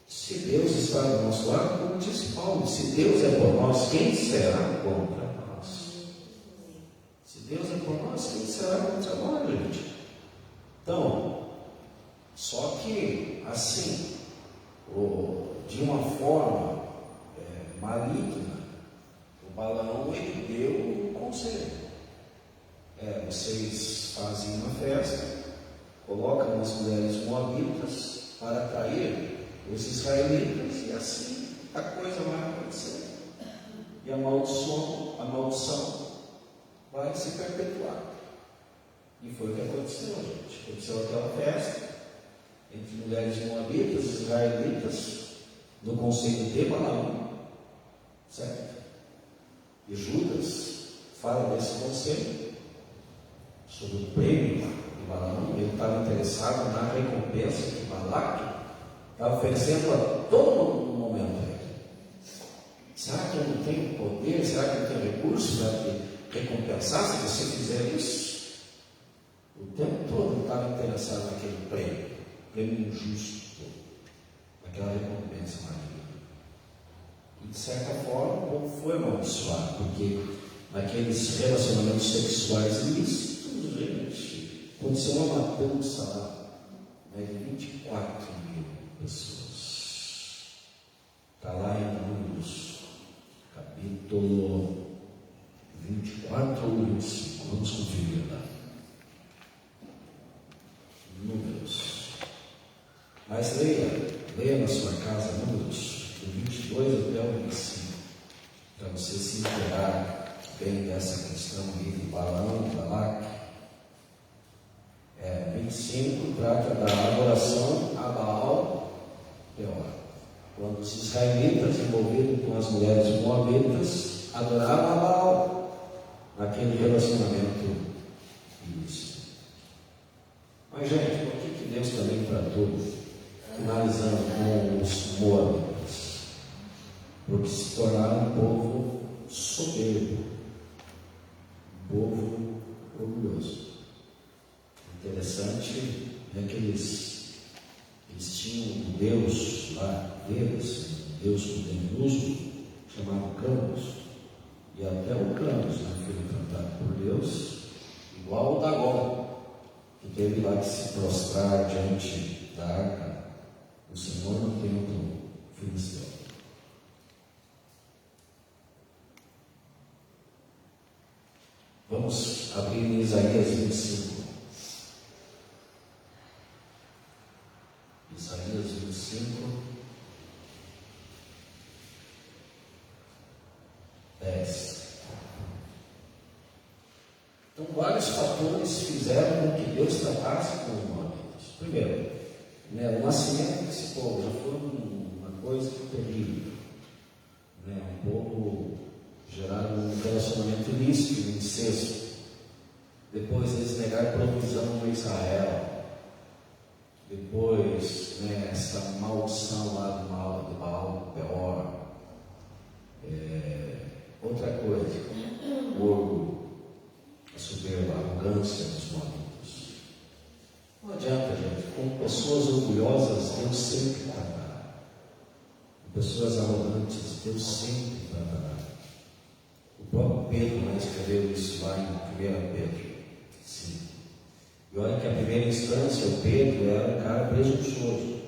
Se Deus está do nosso lado, como disse Paulo, se Deus é por nós, quem será contra nós? Se Deus é por nós, quem será contra nós, gente? Então, só que assim, de uma forma maligna, o Balaão ele deu um conselho. Vocês fazem uma festa, colocam as mulheres moabitas para atrair os israelitas, e assim a coisa vai acontecer. E a maldição vai se perpetuar. E foi o que aconteceu, gente. Aconteceu aquela festa entre mulheres moabitas e israelitas, no conselho de Balaão, certo? E Judas fala desse conselho, sobre o prêmio de Balaão. Ele estava interessado na recompensa que Balaque estava oferecendo a todo momento. Será que eu não tenho poder? Será que eu não tenho recursos para te recompensar se você fizer isso? O tempo todo ele estava interessado naquele prêmio injusto, naquela recompensa maligna. E de certa forma o povo foi amaldiçoado, porque naqueles relacionamentos sexuais ilícitos, gente, aconteceu uma matança lá, de 24 mil pessoas. Está lá em Números, capítulo 24 ou 25. Vamos conferir lá. Números. Mas leia na sua casa Números, do 22 até o 25, para você se inteirar bem dessa questão aí de Balaão, Balaque. 25 trata da adoração a Baal Peor. Quando os israelitas, envolvidos com as mulheres moabitas, adoravam a Baal naquele relacionamento ilícito. Mas, gente, por que Deus também tratou, finalizando com os moabitas? Porque se tornaram um povo soberbo, um povo orgulhoso. Interessante é que eles tinham um Deus lá deles, um Deus poderoso, chamado Camus, e até o Camus foi tratado por Deus, igual o Dagon, que teve lá que se prostrar diante da arca do Senhor no templo filisteu. Vamos abrir em Isaías 25. Isaías 25, 10. Então, vários fatores fizeram com que Deus tratasse com os moabitas. Primeiro, o nascimento desse povo já foi uma coisa terrível. Um povo gerado um relacionamento ilícito, um incesto. Depois eles negaram provisão a Israel. Depois, essa maldição lá do Baal Peor. Outra coisa, o orgulho, a soberba, a arrogância dos moabitas. Não adianta, gente, com pessoas orgulhosas, Deus sempre tratará. Com pessoas arrogantes, Deus sempre tratará. O próprio Pedro escreveu isso lá em 1 Pedro 5. E olha que a primeira instância, o Pedro era um cara presunçoso,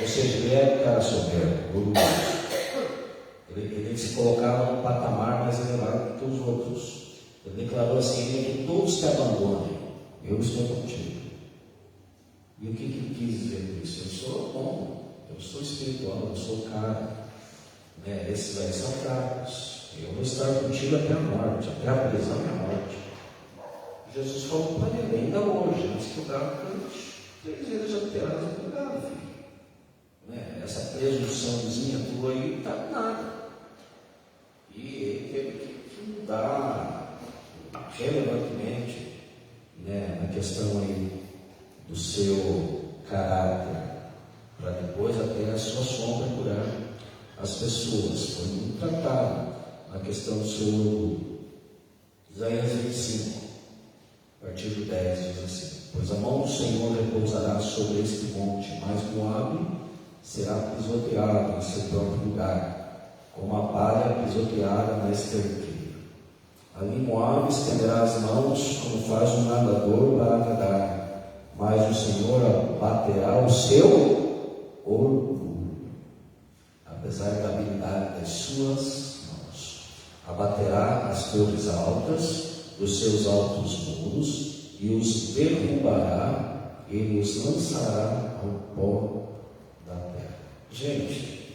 ou seja, ele era um cara soberbo, orgulhoso. Ele se colocava num patamar mais elevado que os outros. Ele declarou assim: que todos te abandonem, eu estou contigo. E o que ele quis dizer com isso? Eu sou bom, eu sou espiritual, eu sou cara. Esses aí são fracos. Eu vou estar contigo até a morte, até a prisão e a morte. Jesus falou para ele, ainda hoje, antes que o galo cante, 3 vezes já terás o galo, filho. Essa presunçãozinha tua aí está nada. E ele teve que mudar relevantemente, na questão aí do seu caráter, para depois até a sua sombra curar as pessoas. Foi muito tratado na questão do seu orgulho. Isaías 25, a partir do 10, diz assim: pois a mão do Senhor repousará sobre este monte, mas Moabe será pisoteado em seu próprio lugar, como a palha pisoteada na esterqueira. Ali Moabe estenderá as mãos, como faz um nadador para nadar, mas o Senhor abaterá o seu orgulho, apesar da habilidade das suas mãos. Abaterá as torres altas dos seus altos muros, e os derrubará, ele os lançará ao pó da terra. Gente,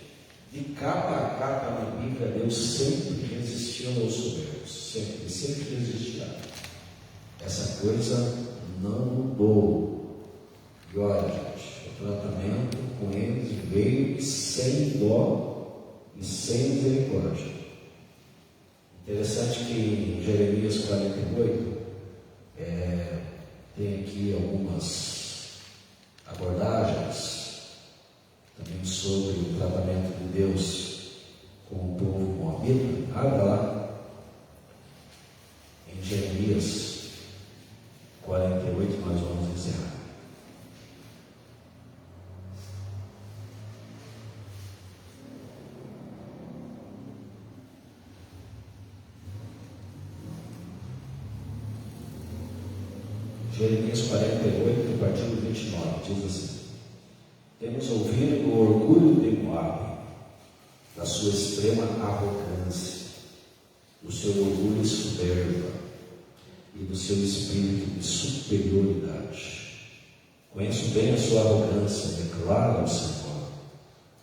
de capa a capa na Bíblia, Deus sempre resistiu aos soberbos, sempre resistirá. Essa coisa não mudou. E olha, gente, o tratamento com eles veio sem dó e sem misericórdia. Interessante que em Jeremias 48, tem aqui algumas abordagens também sobre o tratamento de Deus com o povo moabita. Abra lá em Jeremias 48, nós vamos encerrar. Jeremias 48, a partir do 29, diz assim: temos ouvido o orgulho de Moabe, da sua extrema arrogância, do seu orgulho e soberba, e do seu espírito de superioridade. Conheço bem a sua arrogância, declara o Senhor,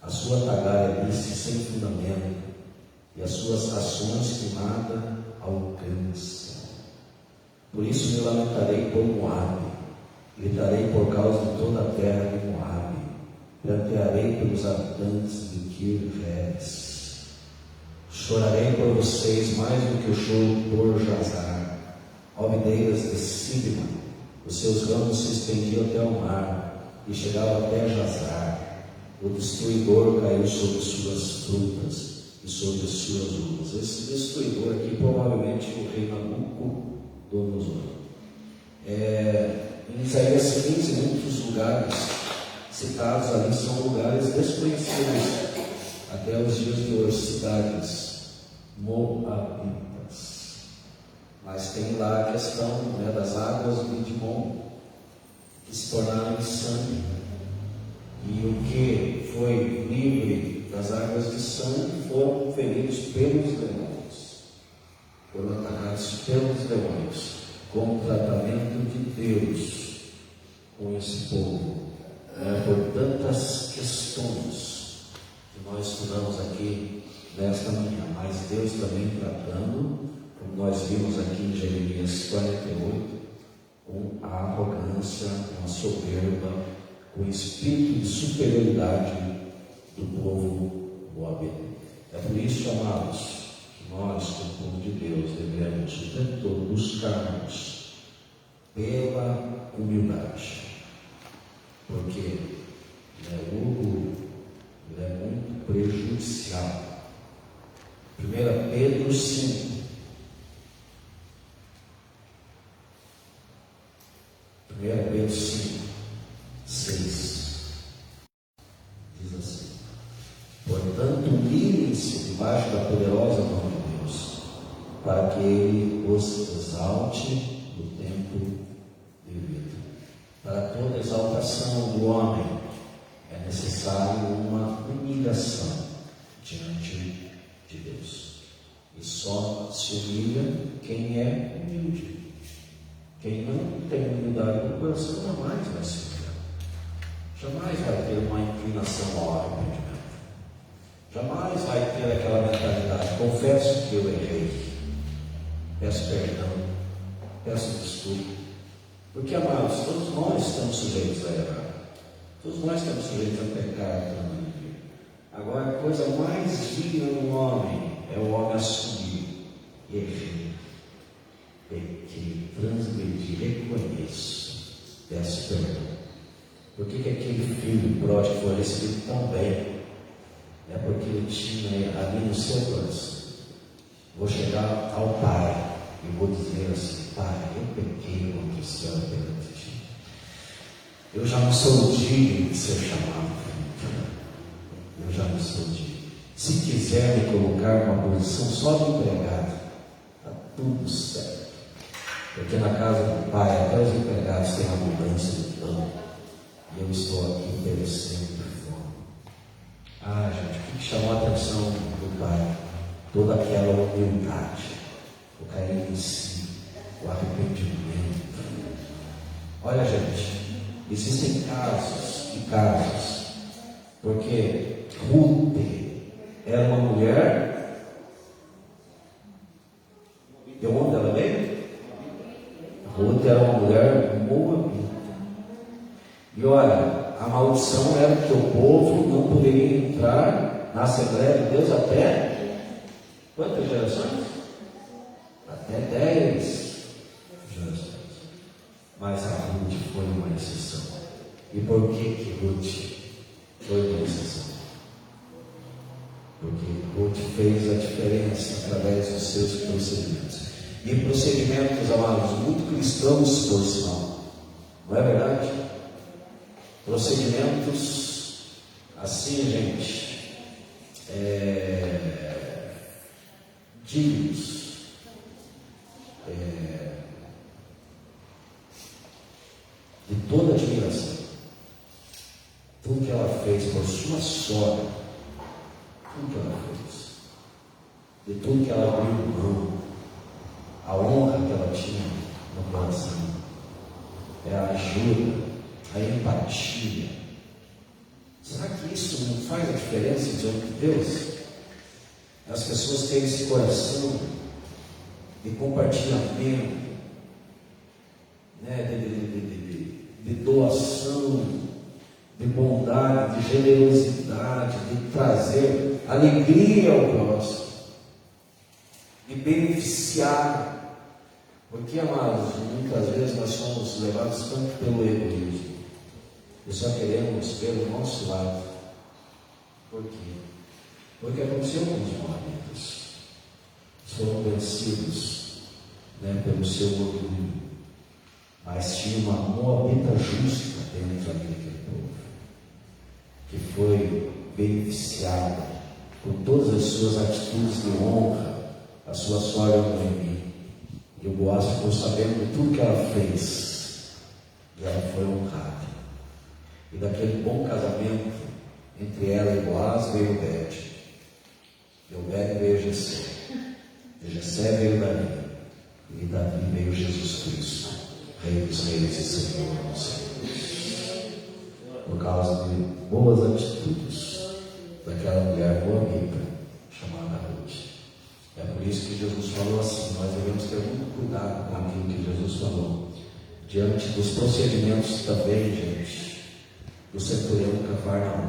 a sua tagarelice sem fundamento, e as suas ações que nada alcançam. Por isso me lamentarei por Moabe, gritarei por causa de toda a terra de Moabe, plantearei pelos habitantes de Kir-Heres. Chorarei por vocês mais do que eu choro por Jazar, ó videiras de Sibma, os seus ramos se estendiam até o mar, e chegavam até Jazar. O destruidor caiu sobre suas frutas e sobre suas uvas. Esse destruidor aqui provavelmente o rei Nabucodonosor. Em Isaías 15, muitos lugares citados ali são lugares desconhecidos até os dias de hoje, cidades moabitas. Mas tem lá a questão das águas de Midimon, que se tornaram em sangue. E o que foi livre das águas de sangue foram feridos pelos demônios, foram atacados pelos demônios, com o tratamento de Deus com esse povo, por tantas questões que nós estudamos aqui nesta manhã, mas Deus também tratando, como nós vimos aqui em Jeremias 48, com a arrogância, com a soberba, com o espírito de superioridade do povo moabita. É por isso, amados, nós, como povo de Deus, devemos o tempo todo buscarmos pela humildade, porque o orgulho é muito prejudicial. 1 Pedro 5. 1 Pedro 5, 6 diz assim: portanto, humilhem-se debaixo da poderosa mão de Deus, para que Ele os exalte no tempo devido. Para toda exaltação do homem é necessário uma humilhação diante de Deus. E só se humilha quem é humilde. Quem não tem humildade no coração jamais vai se humilhar. Jamais vai ter uma inclinação ao arrependimento. Jamais vai ter aquela mentalidade: confesso que eu errei, peço perdão, peço desculpa. Porque, amados, todos nós estamos sujeitos a errar. Todos nós estamos sujeitos a pecar também. Agora, a coisa mais digna no homem é o homem assumir: errei. pequei, transgredi, reconheço, peço perdão. Por que aquele filho pródigo foi recebido tão bem? É porque ele tinha ali no seu coração: vou chegar ao Pai e vou dizer assim: Pai, eu pequei contra o céu perante ti. Eu já não sou digno de ser chamado filho. Eu já não sou digno. Se quiser me colocar numa posição só de empregado, está tudo certo. Porque na casa do Pai até os empregados têm abundância de pão. E eu estou aqui perecendo de fome. Gente, o que chamou a atenção do Pai? Toda aquela humildade, o carinho em si, o arrependimento. Olha, gente, existem casos e casos, porque Ruth era uma mulher, de onde ela veio? Ruth era uma mulher moabita. E olha, a maldição era que o povo não poderia entrar na Assembleia de Deus até quantas gerações? Até 10 gerações. Mas a Ruth foi uma exceção. E por que Ruth foi uma exceção? Porque Ruth fez a diferença através dos seus procedimentos. E procedimentos, amados, muito cristãos, por sinal. Não é verdade? Procedimentos assim, gente, dignos, de toda admiração. Tudo que ela fez por sua sogra, tudo que ela fez, de tudo que ela abriu mão, a honra que ela tinha no coração, a ajuda, a empatia. Será que isso não faz a diferença diante de Deus? As pessoas têm esse coração de compartilhamento, de doação, de bondade, de generosidade, de trazer alegria ao próximo, de beneficiar. Porque, amados, muitas vezes nós somos levados tanto pelo egoísmo e só queremos pelo nosso lado. Por quê? Porque aconteceu com os moabitas. Foram vencidos pelo seu orgulho. Mas tinha uma moabita justa dentro daquele povo, que foi beneficiada por todas as suas atitudes de honra, a sua sogra Noemi. E o Boaz ficou sabendo de tudo que ela fez, e ela foi honrada. E daquele bom casamento entre ela e Boaz veio Obed. De Obed veio Jessé. De Jessé veio Davi. E de Davi veio Jesus Cristo, Rei dos Reis e Senhor dos Senhores. Por causa de boas atitudes daquela mulher moabita chamada Ruth. É por isso que Jesus falou assim: nós devemos ter muito cuidado com aquilo que Jesus falou. Diante dos procedimentos também, gente, do centurião Cafarnaum,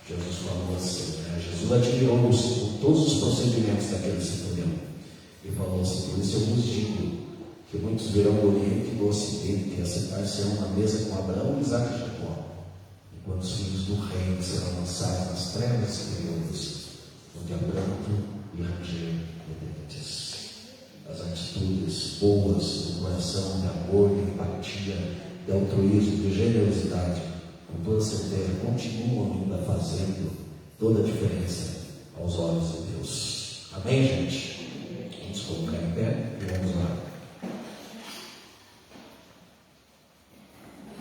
Jesus falou assim, Jesus admirou todos os procedimentos daquele centurião e falou assim: por isso eu vos digo que muitos virão do Oriente e do Ocidente e assentar-se-ão na mesa com Abraão, Isaque e Jacó, enquanto os filhos do reino serão lançados nas trevas exteriores, onde há pranto e ranger de dentes. As atitudes boas do coração, de amor, de empatia, de altruísmo, de generosidade, com toda certeza, continuam ainda fazendo toda a diferença aos olhos de Deus. Amém, gente? Vamos colocar em pé.